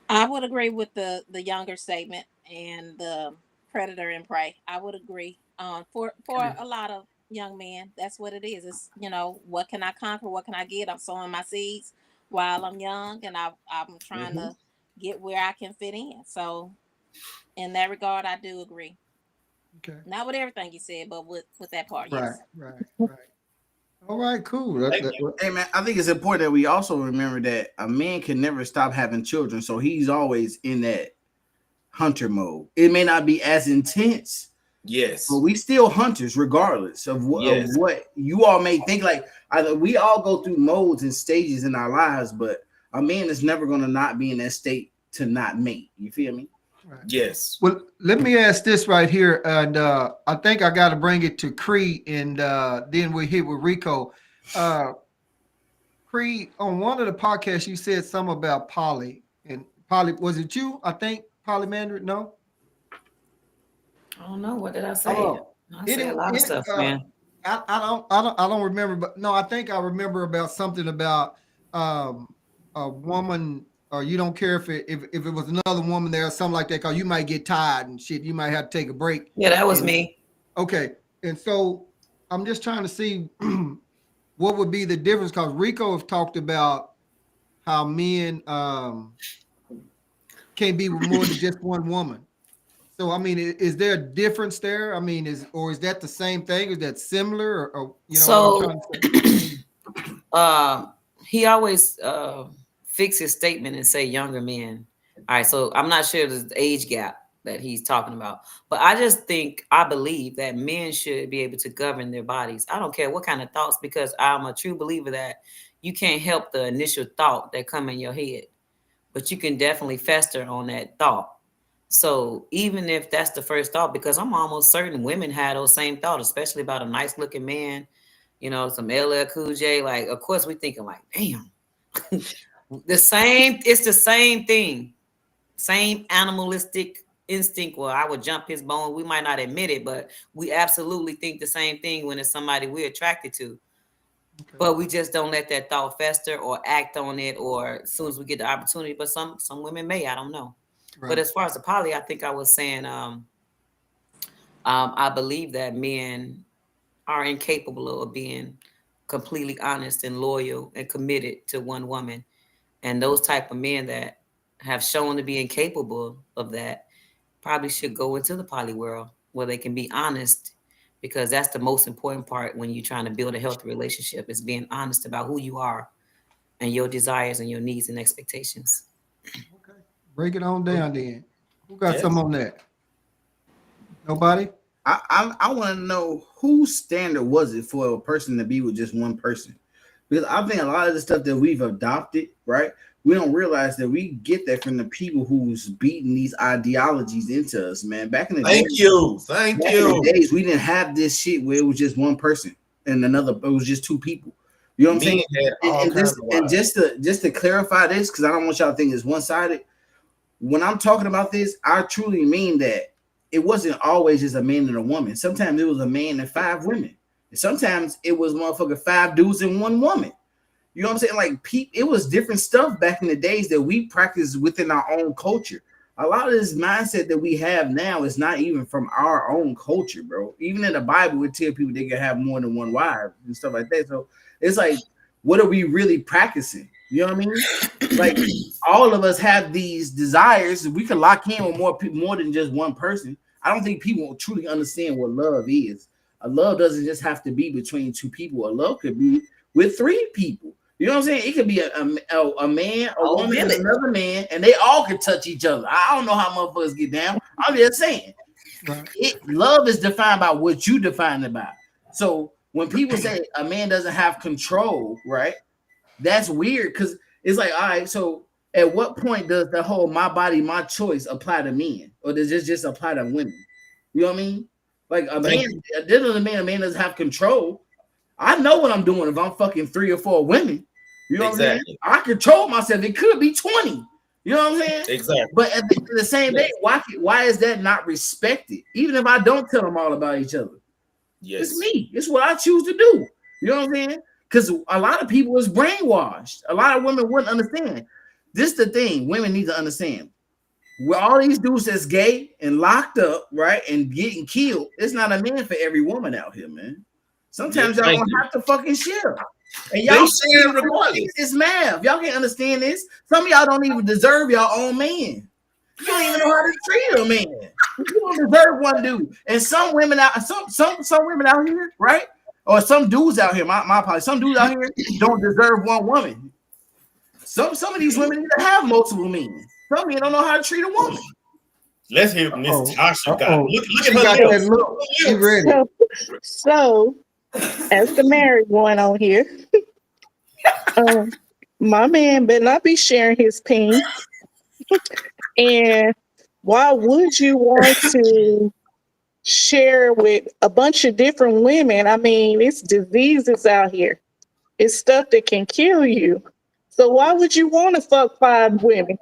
I would agree with the younger statement and the predator and prey. I would agree. For a lot of young men, that's what it is. It's, what can I conquer? What can I get? I'm sowing my seeds while I'm young, and I'm trying to get where I can fit in. So, in that regard, I do agree. Okay. Not with everything you said, but with that part, Right, yes. right. All right, cool. Hey man, I think it's important that we also remember that a man can never stop having children, so he's always in that hunter mode. It may not be as intense, Yes, but we still hunters regardless of what you all may think. Like, either we all go through modes and stages in our lives, but a man is never going to not be in that state to not mate. You feel me? Right. Yes. Well, let me ask this right here, and I think I got to bring it to Cree, and then we're here with Rico. Cree, on one of the podcasts, you said something about poly, and poly, was it you? I think polyandry. No, I don't know. What did I say? Oh, I say a lot of stuff, man. I don't remember, but no, I think I remember about something about a woman, or you don't care if it was another woman there or something like that, because you might get tired and shit. You might have to take a break. Yeah, that was me. Okay, and so I'm just trying to see what would be the difference, because Rico have talked about how men can't be with more than just one woman. So I mean, is there a difference there? I mean, is that the same thing? Is that similar, or So what I'm trying to say? he always fix his statement and say younger men. All right, so I'm not sure the age gap that he's talking about, but I believe that men should be able to govern their bodies. I don't care what kind of thoughts, because I'm a true believer that you can't help the initial thought that come in your head, but you can definitely fester on that thought. So even if that's the first thought, because I'm almost certain women had those same thoughts, especially about a nice looking man, some LL Cool J. Like, of course, we thinking like, damn, it's the same thing, same animalistic instinct. Well, I would jump his bone. We might not admit it, but we absolutely think the same thing when it's somebody we're attracted to. Okay. But we just don't let that thought fester or act on it, or as soon as we get the opportunity. But some women may, I don't know. Right. But as far as the poly, I think I was saying, I believe that men are incapable of being completely honest and loyal and committed to one woman. And those type of men that have shown to be incapable of that probably should go into the poly world where they can be honest, because that's the most important part when you're trying to build a healthy relationship, is being honest about who you are and your desires and your needs and expectations. Okay. Break it on down then. Who got some on that? Nobody? I want to know whose standard was it for a person to be with just one person? Because I think a lot of the stuff that we've adopted, right? We don't realize that we get that from the people who's beating these ideologies into us, man. Back in the Thank you. Days, we didn't have this shit where it was just one person and it was just two people. You know what I'm saying? And just to clarify this, because I don't want y'all to think it's one-sided. When I'm talking about this, I truly mean that it wasn't always just a man and a woman. Sometimes it was a man and 5 women. And sometimes it was motherfucking 5 dudes and 1 woman. You know what I'm saying? Like, it was different stuff back in the days that we practiced within our own culture. A lot of this mindset that we have now is not even from our own culture, bro. Even in the Bible, we tell people they can have more than one wife and stuff like that. So it's like, what are we really practicing? You know what I mean? Like, all of us have these desires. We can lock in with more people, more than just one person. I don't think people truly understand what love is. A love doesn't just have to be between two people. A love could be with three people. You know what I'm saying? It could be a man, a woman, and another man, and they all could touch each other. I don't know how motherfuckers get down. I'm just saying. Right. Love is defined by what you define it by. So when people say a man doesn't have control, right? That's weird because it's like, all right, so at what point does the whole my body, my choice apply to men? Or does it just apply to women? You know what I mean? Like a man doesn't have control. I know what I'm doing if I'm fucking 3 or 4 women. You know what I'm saying? I control myself. It could be 20. You know what I'm saying? Exactly. But at the same day, why is that not respected? Even if I don't tell them all about each other. Yes. It's me. It's what I choose to do. You know what I'm saying? Because a lot of people is brainwashed. A lot of women wouldn't understand. This is the thing women need to understand. With all these dudes that's gay and locked up, right, and getting killed, it's not a man for every woman out here, man. Sometimes y'all don't have to fucking share. And y'all share regardless. It's math. Y'all can't understand this. Some of y'all don't even deserve your own man. You don't even know how to treat a man. You don't deserve one dude. And some women out, some women out here, right? Or some dudes out here, my apologies. Some dudes out here don't deserve one woman. Some of these women need to have multiple men. Some men don't know how to treat a woman. Let's hear Miss Tasha. Look at her look. She ready. So, as the married one on here, my man better not be sharing his peen. And why would you want to share with a bunch of different women? I mean, it's diseases out here. It's stuff that can kill you. So why would you want to fuck 5 women?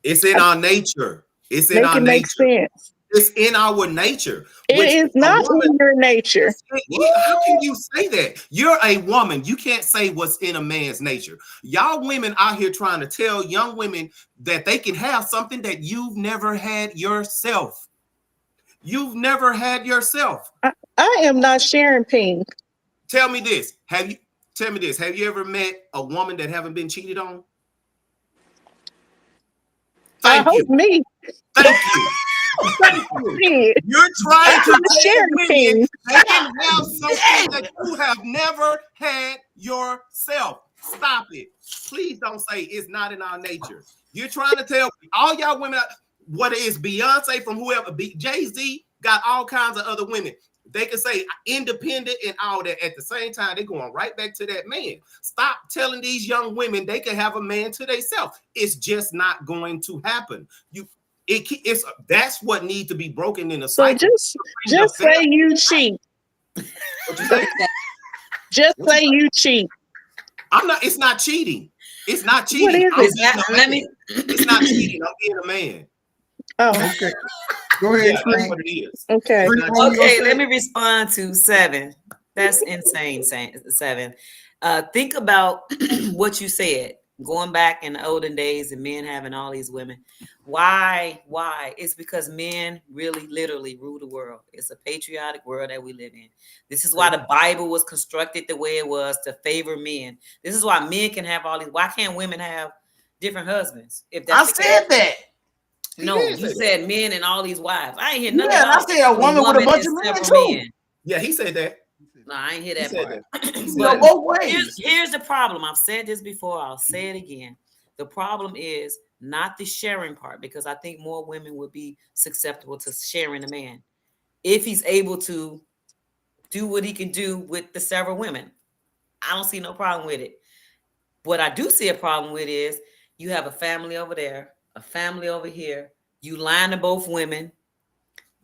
It's in our nature. It's in our nature. Make sense. It's in our nature. It is not in your nature. How can you say that? You're a woman. You can't say what's in a man's nature. Y'all women out here trying to tell young women that they can have something that you've never had yourself. You've never had yourself. I am not sharing peen. Tell me this. Have you ever met a woman that haven't been cheated on? Thank you. Me. Thank you. Thank you. You're trying to share women that can have something that you have never had yourself. Stop it. Please don't say it's not in our nature. You're trying to tell all y'all women what it is. Beyonce from whoever, Jay-Z got all kinds of other women. They can say independent and all that. At the same time, they're going right back to that man. Stop telling these young women they can have a man to themselves. It's just not going to happen. That's what needs to be broken in the cycle. So just say you cheat. What you say? Just say you cheat. I'm not. It's not cheating. It's not cheating. What is it? It's not cheating. I'm being a man. Oh, okay. Go ahead. Yeah, that's what it is. Okay. Okay, let me respond to 7. That's insane, 7. Think about what you said. Going back in the olden days and men having all these women. Why? It's because men really literally rule the world. It's a patriotic world that we live in. This is why the Bible was constructed the way it was, to favor men. This is why men can have all these. Why can't women have different husbands? If that's I said that. No, you said men and all these wives. I ain't hear nothing. Yeah, I said a woman with a bunch of men too. Yeah, he said that. No, I ain't hear that part. But both ways. Here's the problem. I've said this before. I'll say it again. The problem is not the sharing part, because I think more women would be susceptible to sharing a man if he's able to do what he can do with the several women. I don't see no problem with it. What I do see a problem with is you have a family over there, a family over here. You lying to both women.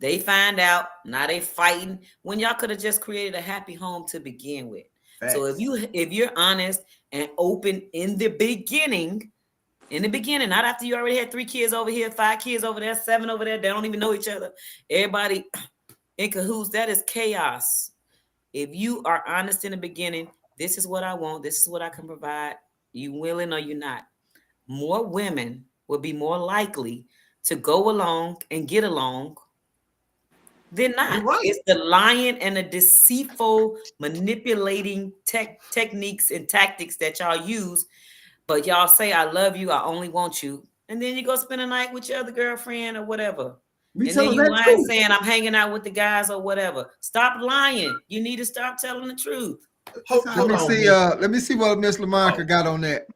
They find out, now they fighting when y'all could have just created a happy home to begin with. Facts. So if you're honest and open in the beginning, not after you already had 3 kids over here, 5 kids over there, 7 over there, they don't even know each other. Everybody in cahoots, that is chaos. If you are honest in the beginning, this is what I want. This is what I can provide. You willing or you not? More women will be more likely to go along and get along than not. You're right. It's the lying and the deceitful manipulating techniques and tactics that y'all use. But y'all say, I love you, I only want you. And then you go spend a night with your other girlfriend or whatever. We And tell then them you that lying too. saying I'm hanging out with the guys or whatever. Stop lying. You need to stop telling the truth. Hold Let me on, see. Miss. Let me see what Miss Lamonica got on that.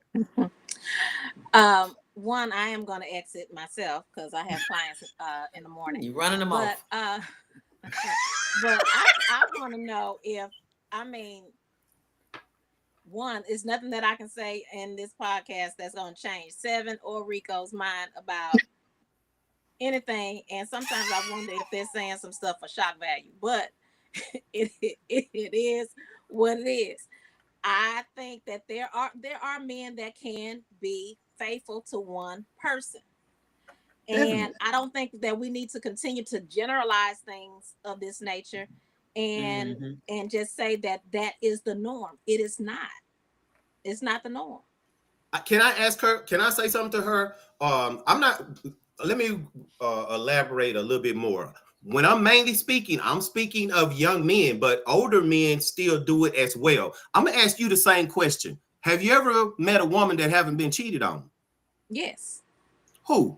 One, I am going to exit myself because I have clients in the morning. You running them But off. but I want to know if, I mean, one, is nothing that I can say in this podcast that's going to change Seven or Rico's mind about anything. And sometimes I wonder if they're saying some stuff for shock value, but it is what it is. I think that there are men that can be faithful to one person. And I don't think that we need to continue to generalize things of this nature and just say that is the norm. It is not. It's not the norm. Can I ask her? Can I say something to her? I'm not. Let me elaborate a little bit more. When I'm mainly speaking, I'm speaking of young men, but older men still do it as well. I'm gonna ask you the same question. Have you ever met a woman that haven't been cheated on? Yes. Who?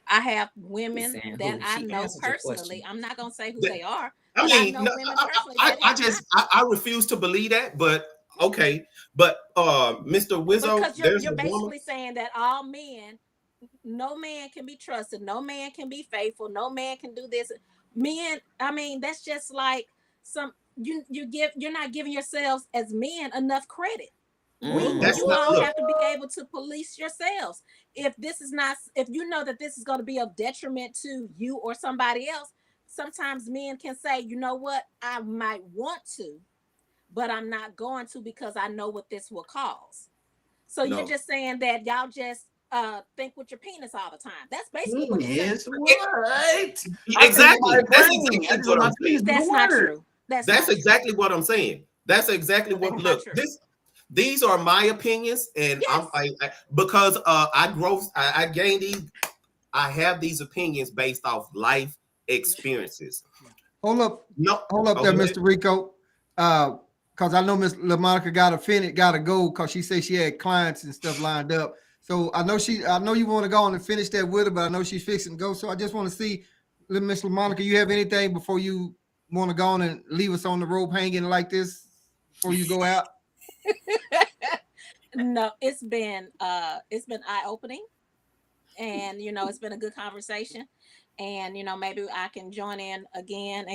I have women Saying that who? I She know answered your personally. question. I'm not gonna say who That- they are. I But mean, know no, women personally that I have just not. I refuse to believe that, but okay. But Mr. Wizzo, Because there's you're a woman. basically saying that all men, no man can be trusted, no man can be faithful, no man can do this. Men, I mean, that's just like you're not giving yourselves as men enough credit. That's You not all look. have to be able to police yourselves. If you know that this is going to be of detriment to you or somebody else, sometimes men can say, you know what, I might want to, but I'm not going to because I know what this will cause. So No. you're just saying that y'all just think with your penis all the time. That's basically what you're saying. Penis? What? Exactly. That's I exactly just what want I'm my penis saying. to That's not work. true. That's That's not exactly what I'm saying. That's exactly what. That's not Look, true. these are my opinions, and Yes. because I gained these. I have these opinions based off life experiences. Hold up No, there, go ahead. Mr. Rico. Because I know Miss LaMonica got offended, got to go because she said she had clients and stuff lined up. So I know you want to go on and finish that with her, but I know she's fixing to go. So I just want to see, Miss LaMonica, you have anything before you want to go on and leave us on the rope hanging like this before you go out? No, it's been eye-opening, and it's been a good conversation, and maybe I can join in again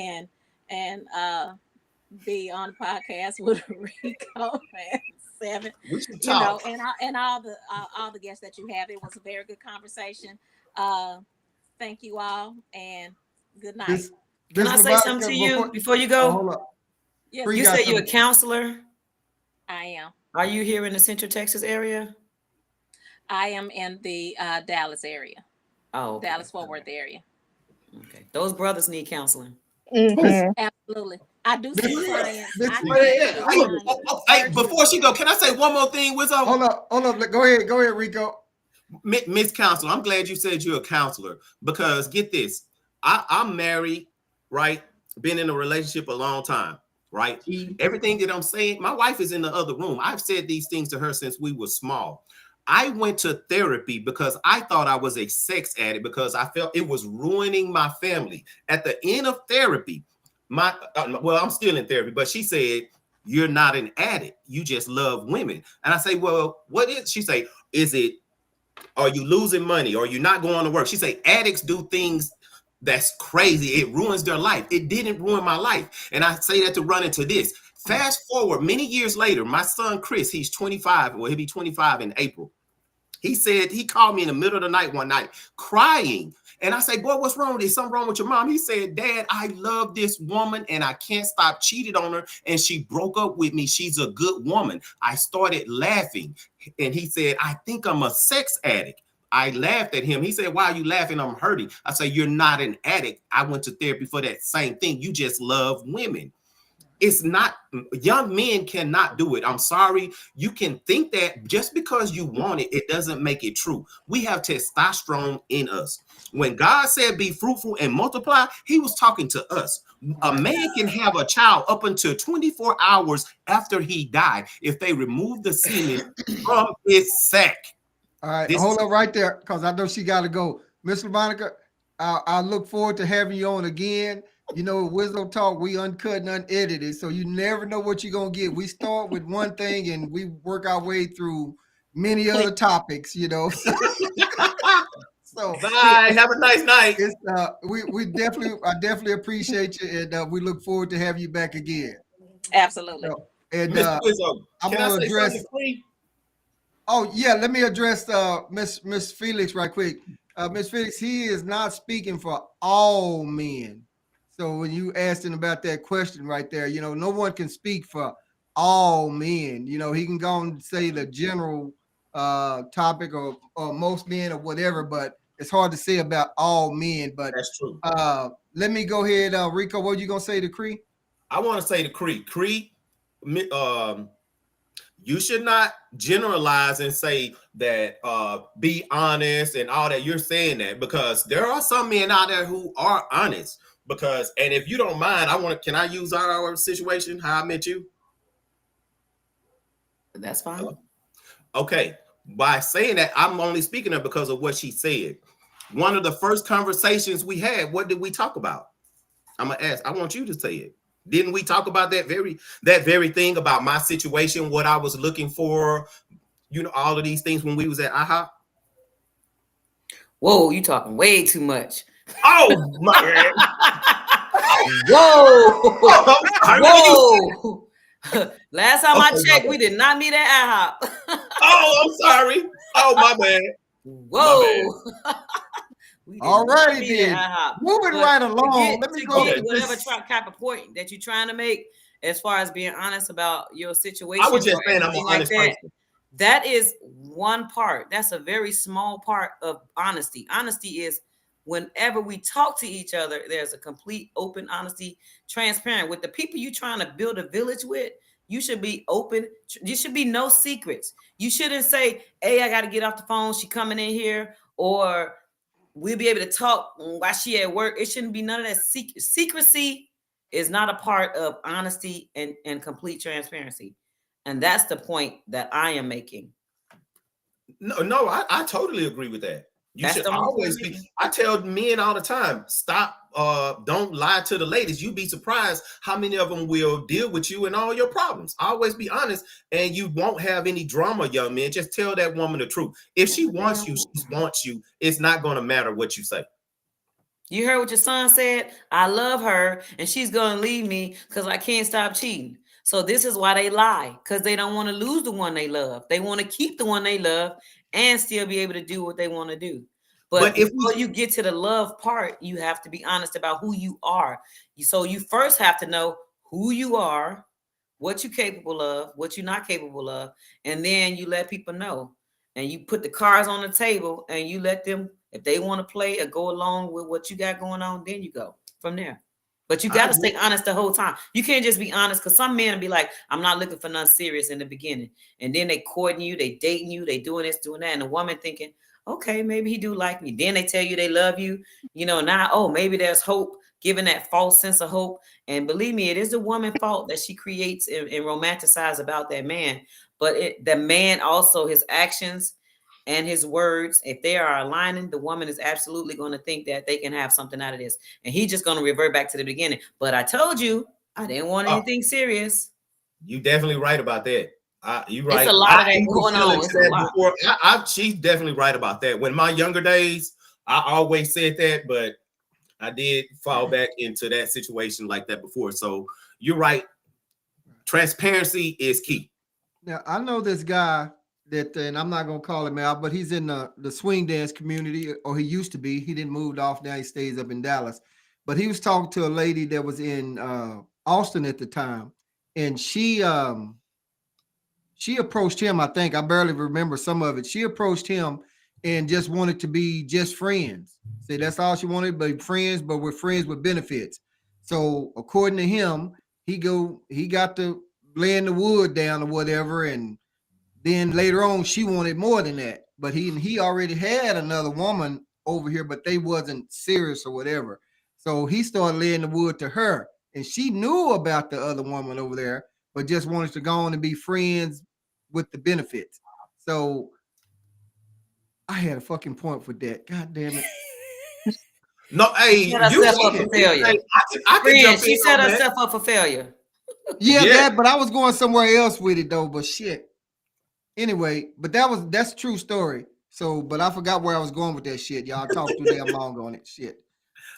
and be on the podcast with Rico and Seven, We should talk. and all the guests that you have. It was a very good conversation. Thank you all, and good night. Can I say something to you before you go? Hold up. Yes, Free You got said you're a some- counselor. I am. Are you here in the Central Texas area? I am in the Dallas area, Oh, okay. Dallas-Fort Worth area. Okay. Those brothers need counseling. Mhm. Absolutely. I do see clients. I do Hey, see Hey, clients. before she go, can I say one more thing, Wizzo? Hold up. Go ahead, Rico. Miss Counselor, I'm glad you said you're a counselor because get this, I'm married, right? Been in a relationship a long time, right? Everything that I'm saying, my wife is in the other room. I've said these things to her since we were small. I went to therapy because I thought I was a sex addict because I felt it was ruining my family. At the end of therapy, I'm still in therapy, but she said, you're not an addict. You just love women. And I say, well, what is? She say, are you losing money? Are you not going to work? She say, addicts do things that's crazy. It ruins their life. It didn't ruin my life. And I say that to run into this. Fast forward many years later, my son, Chris, he's 25. Well, he'll be 25 in April. He said, he called me in the middle of the night one night crying. And I say, boy, what's wrong with this? Something wrong with your mom? He said, Dad, I love this woman and I can't stop cheating on her. And she broke up with me. She's a good woman. I started laughing. And he said, I think I'm a sex addict. I laughed at him. He said, why are you laughing? I'm hurting. I say, you're not an addict. I went to therapy for that same thing. You just love women. It's not, young men cannot do it. I'm sorry. You can think that just because you want it, it doesn't make it true. We have testosterone in us. When God said be fruitful and multiply, he was talking to us. A man can have a child up until 24 hours after he died if they remove the semen from his sac. All right, hold up right there, because I know she got to go. Miss LaMonica, I look forward to having you on again. You know, Wisdom Talk, we uncut and unedited, so you never know what you're going to get. We start with one thing and we work our way through many other topics, you know. So bye. Have a nice night. It's, I definitely appreciate you, and we look forward to having you back again. Absolutely. So, and Mr. Wizzo, I'm can I going to say address. something free? Oh yeah, let me address Miss Felix right quick. Miss Felix, he is not speaking for all men. So when you asked him about that question right there, you know, no one can speak for all men. You know, he can go and say the general topic or most men or whatever, but it's hard to say about all men. But that's true. Let me go ahead, Rico. What are you gonna say to Cree? I want to say to Cree, you should not generalize and say that be honest and all that. You're saying that because there are some men out there who are honest. Because, and if you don't mind, can I use our situation, how I met you? That's fine. Okay. By saying that, I'm only speaking of because of what she said. One of the first conversations we had, what did we talk about? I'm gonna ask. I want you to say it. Didn't we talk about that very thing about my situation, what I was looking for, you know, all of these things when we was at IHOP? Whoa, you talking way too much. Oh my! Whoa! Whoa! Last time I checked, we did not meet at IHOP. Oh, I'm sorry. Oh, my bad. Whoa! All righty then. Moving right along. Let me go. Whatever type of point that you're trying to make, as far as being honest about your situation. I was just saying I'm an honest person. That is one part. That's a very small part of honesty. Honesty is whenever we talk to each other, there's a complete open honesty, transparent. With the people you're trying to build a village with, you should be open. You should be no secrets. You shouldn't say, hey, I got to get off the phone. She coming in here, or we'll be able to talk while she at work. It shouldn't be none of that. Secrecy is not a part of honesty and complete transparency. And that's the point that I am making. No, I totally agree with that. You That's should always be. I tell men all the time, stop, don't lie to the ladies. You'd be surprised how many of them will deal with you and all your problems. Always be honest, and you won't have any drama, young men. Just tell that woman the truth. If she wants you, she wants you. It's not going to matter what you say. You heard what your son said? I love her, and she's going to leave me because I can't stop cheating. So this is why they lie, because they don't want to lose the one they love. They want to keep the one they love and still be able to do what they want to do. But before you get to the love part, you have to be honest about who you are. So you first have to know who you are, what you're capable of, what you're not capable of, and then you let people know. And you put the cards on the table and you let them, if they want to play or go along with what you got going on, then you go from there. But you got to stay honest the whole time. You can't just be honest, because some men will be like, I'm not looking for nothing serious in the beginning. And then they courting you, they dating you, they doing this, doing that. And the woman thinking, okay, maybe he do like me. Then they tell you they love you. You know, now, oh, maybe there's hope, giving that false sense of hope. And believe me, it is the woman's fault that she creates and romanticizes about that man. But the man also, his actions and his words, if they are aligning, the woman is absolutely going to think that they can have something out of this. And he's just going to revert back to the beginning. But I told you, I didn't want anything serious. You definitely right about that. You're right. It's a lot of that going on. She's definitely right about that. When my younger days, I always said that, but I did fall back into that situation like that before. So you're right. Transparency is key. Now, I know this guy that, and I'm not going to call him out, but he's in the swing dance community, or he used to be. He didn't move off. Now he stays up in Dallas. But he was talking to a lady that was in Austin at the time. And she approached him, I think. I barely remember some of it. She approached him and just wanted to be just friends. See, that's all she wanted, but friends, but we're friends with benefits. So according to him, he got to laying the wood down or whatever, and then later on she wanted more than that. But he already had another woman over here, but they wasn't serious or whatever. So he started laying the wood to her, and she knew about the other woman over there, but just wanted to go on and be friends with the benefits. So I had a fucking point for that. God damn it. No, hey, Set you herself up for failure. I can Friend, jump she in set on that. herself up for failure. Yeah, Yeah. that, but I was going somewhere else with it though, but shit. Anyway, but that's a true story. So, but I forgot where I was going with that shit. Y'all talked too damn long on it. Shit.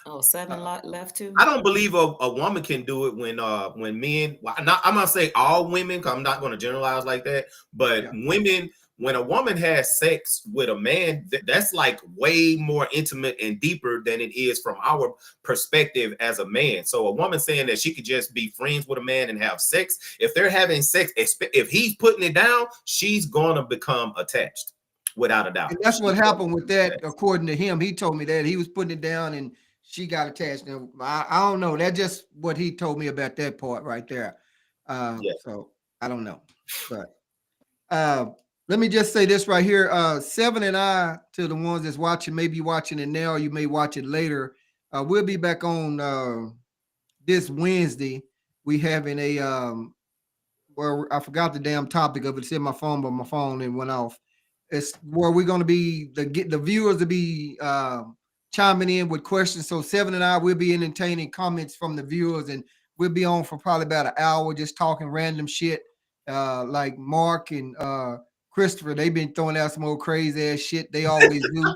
Oh, seven left too. I don't believe a woman can do it when men. Well, I'm not saying all women, because I'm not going to generalize like that. But women, when a woman has sex with a man, that's like way more intimate and deeper than it is from our perspective as a man. So a woman saying that she could just be friends with a man and have sex, if they're having sex, if he's putting it down, she's going to become attached, without a doubt. And that's what happened with that, according to him. He told me that he was putting it down and she got attached. Now, I don't know. That's just what he told me about that part right there. So I don't know. But let me just say this right here. Seven and I, to the ones that's watching, maybe watching it now, you may watch it later. We'll be back on this Wednesday. We having a where I forgot the damn topic of it. It's in my phone, but my phone it went off. It's where we're going to be get the viewers to be chiming in with questions. So Seven and I will be entertaining comments from the viewers, and we'll be on for probably about an hour just talking random shit. Like Mark and Christopher, they've been throwing out some old crazy ass shit. They always do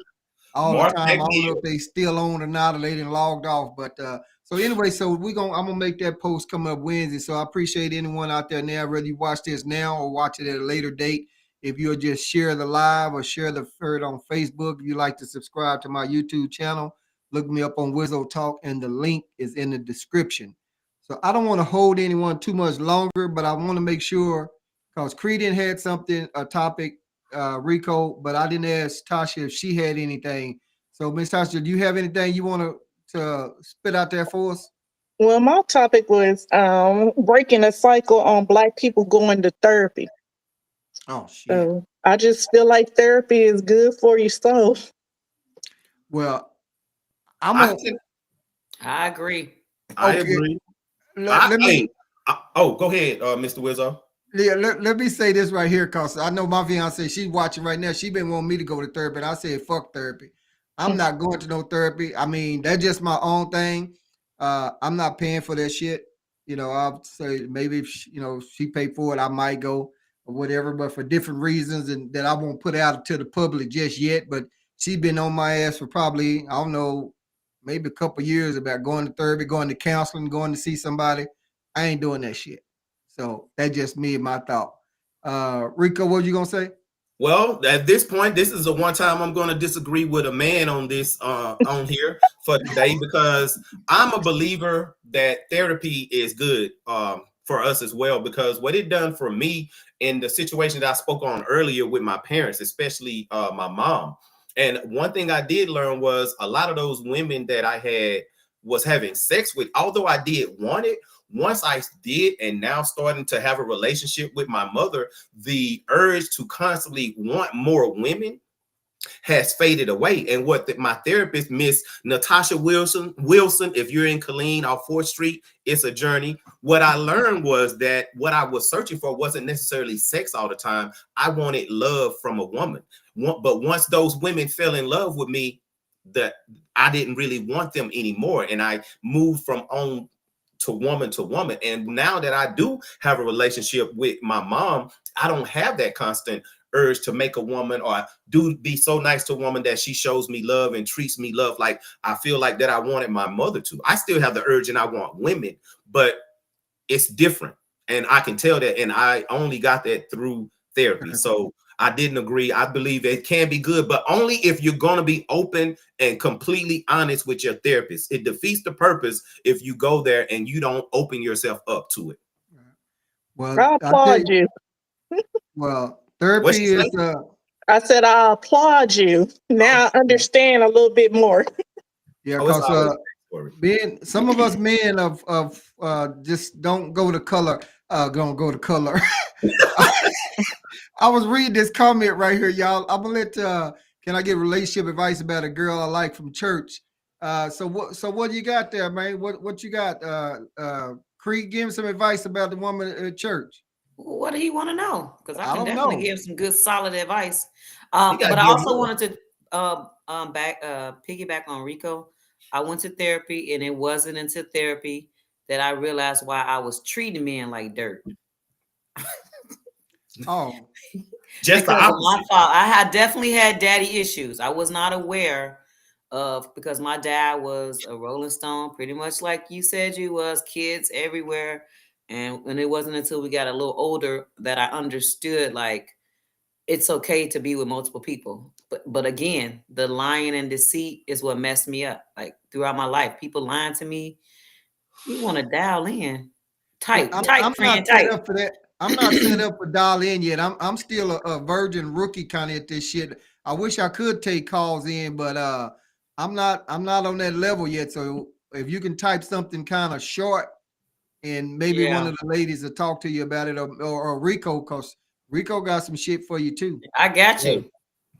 all Mark, the time. I don't know if they still on or not, or they didn't logged off. But so anyway, so I'm gonna make that post come up Wednesday. So I appreciate anyone out there now, whether you watch this now or watch it at a later date. If you'll just share the live or share the third on Facebook, if you like to subscribe to my YouTube channel, look me up on Wizzo Talk, and the link is in the description. So I don't want to hold anyone too much longer, but I want to make sure, because Creedon had a topic, Rico, but I didn't ask Tasha if she had anything. So Miss Tasha, do you have anything you want to spit out there for us? Well, my topic was breaking a cycle on Black people going to therapy. Oh shit. So I just feel like therapy is good for your soul. Well, I agree. I agree. Let me. Go ahead, Mr. Wizzo. Yeah, let me say this right here, because I know my fiance, she's watching right now. She been wanting me to go to therapy, and I said, fuck therapy. I'm not going to no therapy. I mean, that's just my own thing. I'm not paying for that shit. You know, I'll say maybe if she paid for it, I might go or whatever, but for different reasons, and that I won't put out to the public just yet. But she's been on my ass for probably, I don't know, maybe a couple of years about going to therapy, going to counseling, going to see somebody. I ain't doing that shit. So that's just me and my thought. Rico, what you gonna say? Well, at this point, this is the one time I'm going to disagree with a man on this on here for today, because I'm a believer that therapy is good for us as well, because what it done for me in the situation that I spoke on earlier with my parents, especially my mom. And one thing I did learn was a lot of those women that I had was having sex with, although I did want it, once I did, and now starting to have a relationship with my mother, the urge to constantly want more women has faded away. And what my therapist, Miss Natasha Wilson, if you're in Killeen off 4th Street, it's a journey. What I learned was that what I was searching for wasn't necessarily sex all the time. I wanted love from a woman. But once those women fell in love with me, that I didn't really want them anymore. And I moved from on to woman. And now that I do have a relationship with my mom, I don't have that constant urge to make a woman or do be so nice to a woman that she shows me love and treats me love like I feel like that I wanted my mother to. I still have the urge and I want women, but it's different. And I can tell that. And I only got that through therapy. So I didn't agree. I believe it can be good, but only if you're going to be open and completely honest with your therapist. It defeats the purpose if you go there and you don't open yourself up to it. Well, I applaud you. Well, therapy is. I said I applaud you. Now I understand a little bit more. Yeah, because Men, some of us men of just don't go to color. Gonna go to color. I was reading this comment right here, y'all. I'm gonna let. Can I get relationship advice about a girl I like from church? So what you got there, man? What you got? Creed, give him some advice about the woman at church. What do you want to know? Because I I can don't definitely know. give some good solid advice. You gotta But I give also more. wanted to piggyback on Rico. I went to therapy, and it wasn't until therapy that I realized why I was treating men like dirt. Oh, Just the Because of my opposite. fault. I had definitely had daddy issues. I was not aware of, because my dad was a Rolling Stone, pretty much like you said you was, kids everywhere. And it wasn't until we got a little older that I understood, like, it's okay to be with multiple people. But again, the lying and deceit is what messed me up. Like throughout my life, people lying to me. You want to dial in. yeah, Type, I'm friend, not set type. up for that. I'm not set up for dial in yet. I'm still a virgin rookie kind of at this shit. I wish I could take calls in, but I'm not on that level yet. So if you can type something kind of short, and maybe one Yeah, of the ladies will talk to you about it, or Rico, because Rico got some shit for you too. I got Hey, you.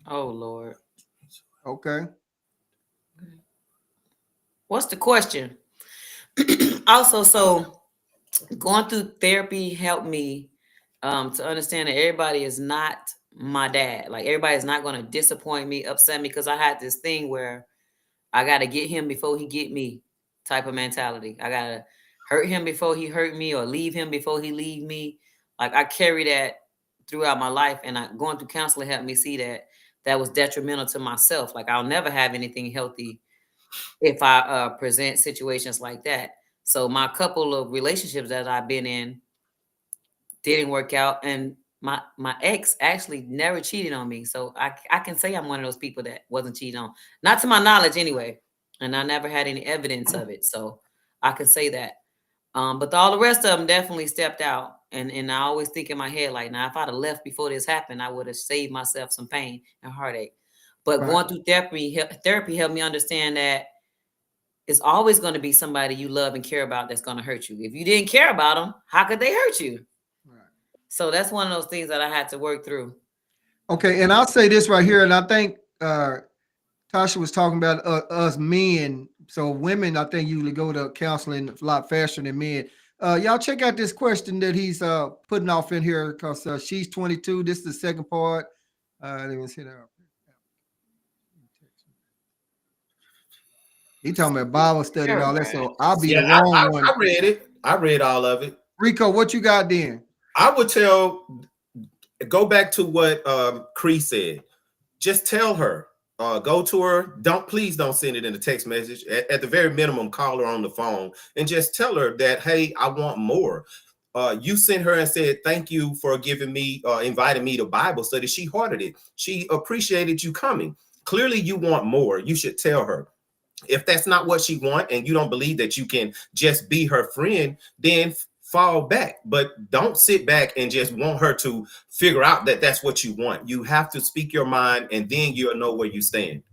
Oh Lord. Okay. What's the question? Also, so going through therapy helped me to understand that everybody is not my dad. Like everybody is not going to disappoint me, upset me, because I had this thing where I got to get him before he get me type of mentality. I got to hurt him before he hurt me, or leave him before he leave me. Like I carry that throughout my life, and going through counseling helped me see that that was detrimental to myself. Like I'll never have anything healthy if I present situations like that. So my couple of relationships that I've been in didn't work out, and my ex actually never cheated on me. So I can say I'm one of those people that wasn't cheated on, not to my knowledge anyway, and I never had any evidence of it. So I can say that. But all the rest of them definitely stepped out, and I always think in my head like, now if I'd have left before this happened, I would have saved myself some pain and heartache. But Right. going through therapy helped me understand that it's always going to be somebody you love and care about that's going to hurt you. If you didn't care about them, how could they hurt you? Right. So that's one of those things that I had to work through. Okay, and I'll say this right here, and I think Tasha was talking about us men. So women, I think, usually go to counseling a lot faster than men. Y'all check out this question that he's putting off in here, because she's 22. This is the second part. Let me see that. He talking about Bible study and all that. So I'll be yeah, the wrong one. I read it. I read all of it. Rico, what you got then? I would go back to what Cree said. Just tell her, go to her. Please don't send it in a text message. At the very minimum, call her on the phone and just tell her that, hey, I want more. You sent her and said, thank you for giving me, inviting me to Bible study. She hearted it. She appreciated you coming. Clearly you want more. You should tell her. If that's not what she wants, and you don't believe that you can just be her friend, then fall back. But don't sit back and just want her to figure out that that's what you want. You have to speak your mind, and then you'll know where you stand.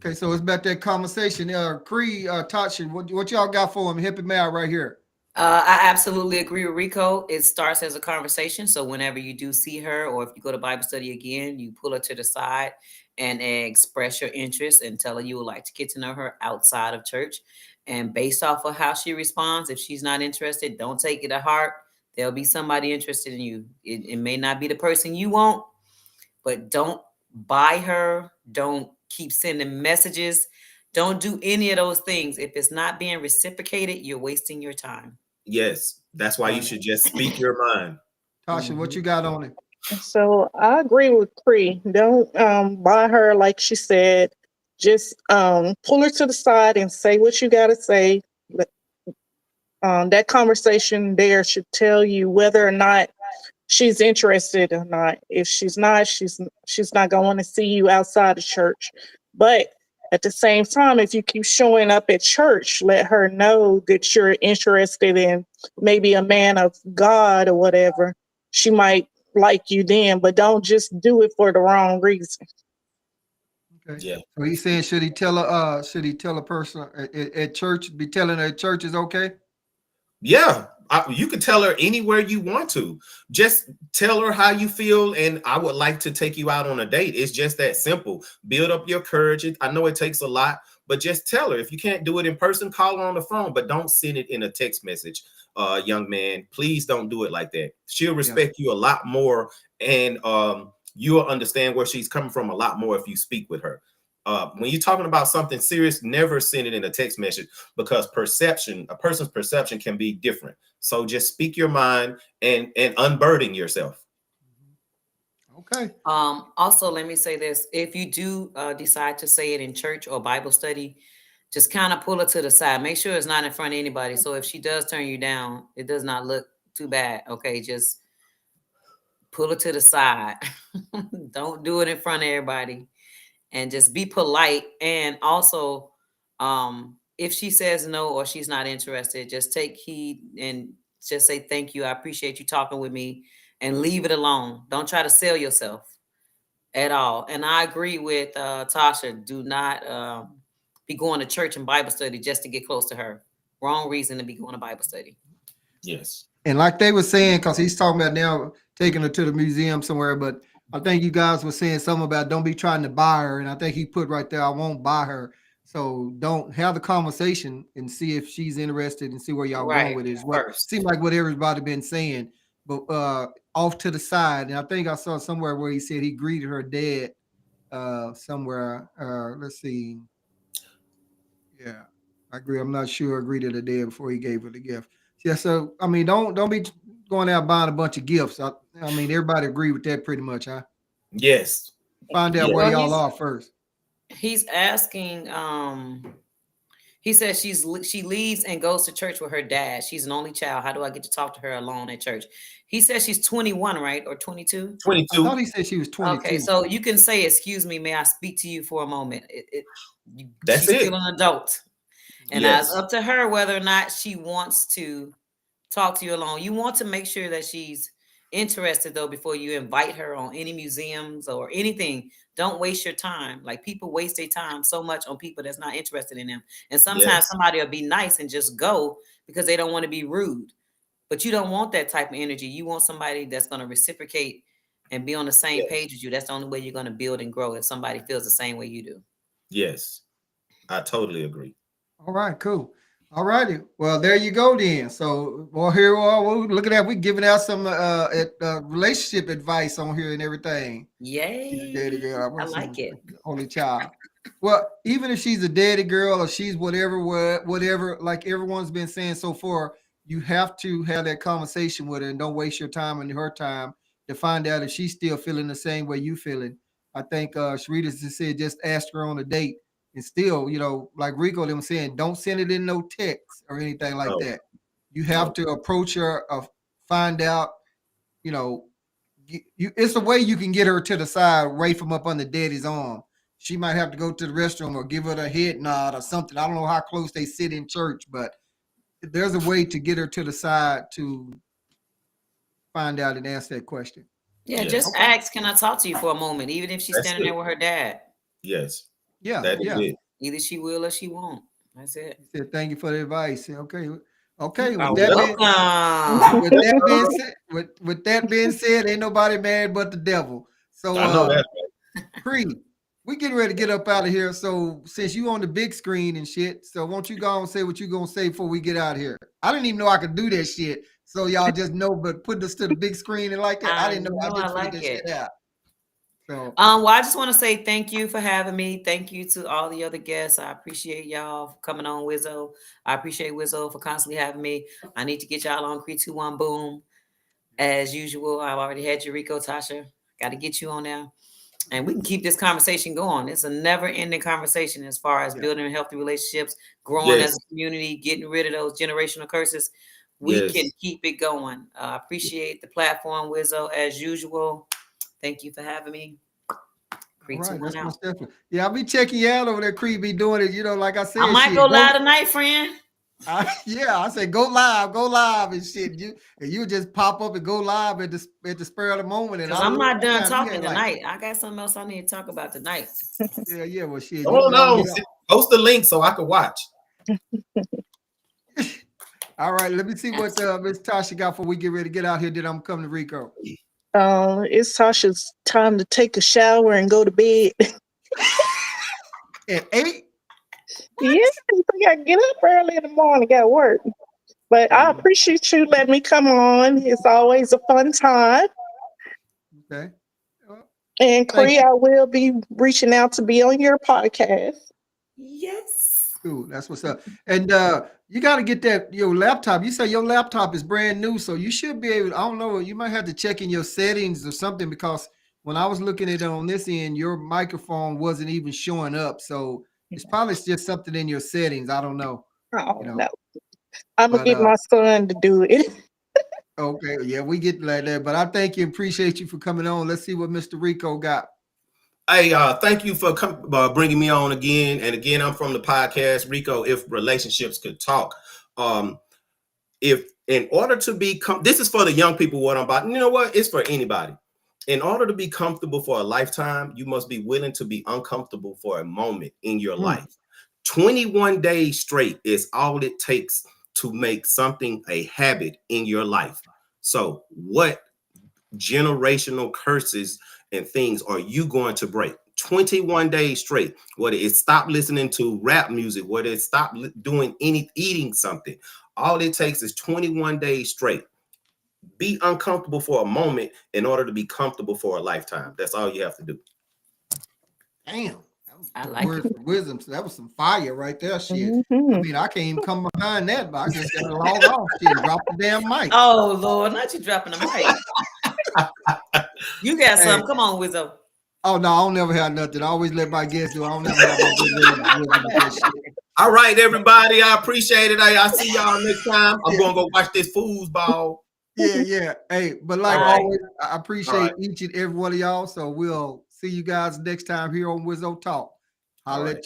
Okay, so it's about that conversation. Cree, Tasha, what y'all got for him? Hip him out right here. I absolutely agree with Rico. It starts as a conversation. So whenever you do see her, or if you go to Bible study again, you pull her to the side and express your interest and tell her you would like to get to know her outside of church. And based off of how she responds, if she's not interested, don't take it to heart. There'll be somebody interested in you. It may not be the person you want, but don't buy her. Don't keep sending messages. Don't do any of those things. If it's not being reciprocated, you're wasting your time. Yes, that's why you should just speak your mind. Tasha, what you got on it? So I agree with Cree. Don't buy her, like she said. Just pull her to the side and say what you got to say. That conversation there should tell you whether or not she's interested or not. If she's not, she's not going to see you outside of church. But at the same time, if you keep showing up at church, let her know that you're interested in maybe a man of God or whatever. She might like you then, but don't just do it for the wrong reason. Okay. Yeah. So he's saying, should he tell a person at church, be telling her at church is okay? Yeah, you can tell her anywhere you want to. Just tell her how you feel, and I would like to take you out on a date. It's just that simple. Build up your courage. I know it takes a lot, but just tell her. If you can't do it in person, call her on the phone, but don't send it in a text message. Young man, please don't do it like that. She'll respect you a lot more, and you'll understand where she's coming from a lot more if you speak with her. When you're talking about something serious, never send it in a text message, because a person's perception can be different. So just speak your mind and unburden yourself. Okay. Also, let me say this. If you do decide to say it in church or Bible study, just kind of pull her to the side. Make sure it's not in front of anybody. So if she does turn you down, it does not look too bad. Okay, just pull her to the side. Don't do it in front of everybody. And just be polite. And also, if she says no or she's not interested, just take heed and just say, thank you. I appreciate you talking with me, and leave it alone. Don't try to sell yourself at all. And I agree with Tasha. Do not be going to church and Bible study just to get close to her. Wrong reason to be going to Bible study. Yes. And like they were saying, because he's talking about now taking her to the museum somewhere, but I think you guys were saying something about don't be trying to buy her. And I think he put right there, I won't buy her. So don't have the conversation and see if she's interested and see where y'all going with it. Is what seems like what everybody been saying, but off to the side. And I think I saw somewhere where he said he greeted her dad somewhere. Let's see. Yeah, I agree. I'm not sure I greeted her dad before he gave her the gift. Yeah, so I mean, don't be going out buying a bunch of gifts. I mean, everybody agree with that pretty much, huh? Yes. Find out where y'all are first. He's asking, he says she leaves and goes to church with her dad. She's an only child. How do I get to talk to her alone at church? He says she's 21, right? Or 22? 22. I thought he said she was 22. Okay, so you can say, excuse me, may I speak to you for a moment? That's she's it. still an adult. And it's up to her whether or not she wants to talk to you alone. You want to make sure that she's interested, though, before you invite her on any museums or anything. Don't waste your time. Like, people waste their time so much on people that's not interested in them. And sometimes somebody will be nice and just go because they don't want to be rude. But you don't want that type of energy. You want somebody that's going to reciprocate and be on the same page as you. That's the only way you're going to build and grow, if somebody feels the same way you do. Yes, I totally agree. All right, cool. All righty. Well, there you go then. So, well, here we are. Well, look at that. We're giving out some relationship advice on here and everything. Yay. Daddy girl. I like it. Only child. Well, even if she's a daddy girl or she's whatever, like everyone's been saying so far, you have to have that conversation with her and don't waste your time and her time to find out if she's still feeling the same way you feeling. I think Sharita just said just ask her on a date. And still, like Rico them saying, don't send it in no text or anything like that. You have to approach her, find out, it's a way you can get her to the side, away from up under daddy's arm. She might have to go to the restroom or give her a head nod or something. I don't know how close they sit in church, but there's a way to get her to the side to find out and ask that question. Yeah, just ask, can I talk to you for a moment? Even if she's standing there with her dad. Yes. Yeah. That is it. Either she will or she won't. That's it. He said, thank you for the advice. Okay. With that being said, ain't nobody mad but the devil. So I know that. Cree, we getting ready to get up out of here. So since you on the big screen and shit, so won't you go and say what you gonna say before we get out of here? I didn't even know I could do that shit. So y'all just know, but put this to the big screen and like that. I didn't know I just like this it. Shit out. So, well, I just want to say thank you for having me. Thank you to all the other guests. I appreciate y'all for coming on, Wizzo. I appreciate Wizzo for constantly having me. I need to get y'all on 3-2-1 boom. As usual, I've already had you, Rico, Tasha. Got to get you on there. And we can keep this conversation going. It's a never-ending conversation as far as building healthy relationships, growing as a community, getting rid of those generational curses. We can keep it going. I appreciate the platform, Wizzo, as usual. Thank you for having me. Right, that's most definitely. Yeah, I'll be checking you out over there, Cree. Be doing it, like I said. I might go live tonight, friend. I said go live and shit. You just pop up and go live at the spur of the moment. And Because I'm not done sometimes you talking had, like, tonight. I got something else I need to talk about tonight. yeah. Well, shit. Come You on, better on. get Post the link so I can watch. All right, let me see what Miss Tasha got before we get ready to get out here. Then I'm coming to Rico. It's Tasha's time to take a shower and go to bed. At 8? Yeah, I gotta get up early in the morning, got work. But I appreciate you letting me come on. It's always a fun time. Okay. And Thank Cree, I will be reaching out to be on your podcast. Yes. Cool. That's what's up. And you got to get your laptop. You say your laptop is brand new, so you should be able. I don't know. You might have to check in your settings or something, because when I was looking at it on this end, your microphone wasn't even showing up. So it's probably just something in your settings. I don't know. Oh, You know, no. I'm going but to get my son to do it. okay, yeah, we get like that. But I thank you, appreciate you for coming on. Let's see what Mr. Rico got. Hey, thank you for bringing me on again. And again, I'm from the podcast Rico, If Relationships Could Talk. If in order to become, this is for the young people, what I'm about, you know what? It's for anybody. In order to be comfortable for a lifetime, you must be willing to be uncomfortable for a moment in your life. 21 days straight is all it takes to make something a habit in your life. So what generational curses and things are you going to break? 21 days straight. Whether it's stop listening to rap music, whether it's stop doing eating something. All it takes is 21 days straight. Be uncomfortable for a moment in order to be comfortable for a lifetime. That's all you have to do. Damn. I like Words of wisdom. So that was some fire right there. Shit. Mhm. I mean, I can't even come behind that, but I just got to log off. Shit, drop the damn mic. Oh Lord, not you dropping the mic. You got something. Come on, Wizzo. Oh no, I don't never have nothing. I always let my guests do. I don't never have no good wisdom with that shit. All right, everybody. I appreciate it. I'll see y'all next time. I'm going to go watch this foosball. Yeah. Hey, but like All right. always, I appreciate All right. each and every one of y'all. So we'll see you guys next time here on Wizzo Talk. I'll All let right.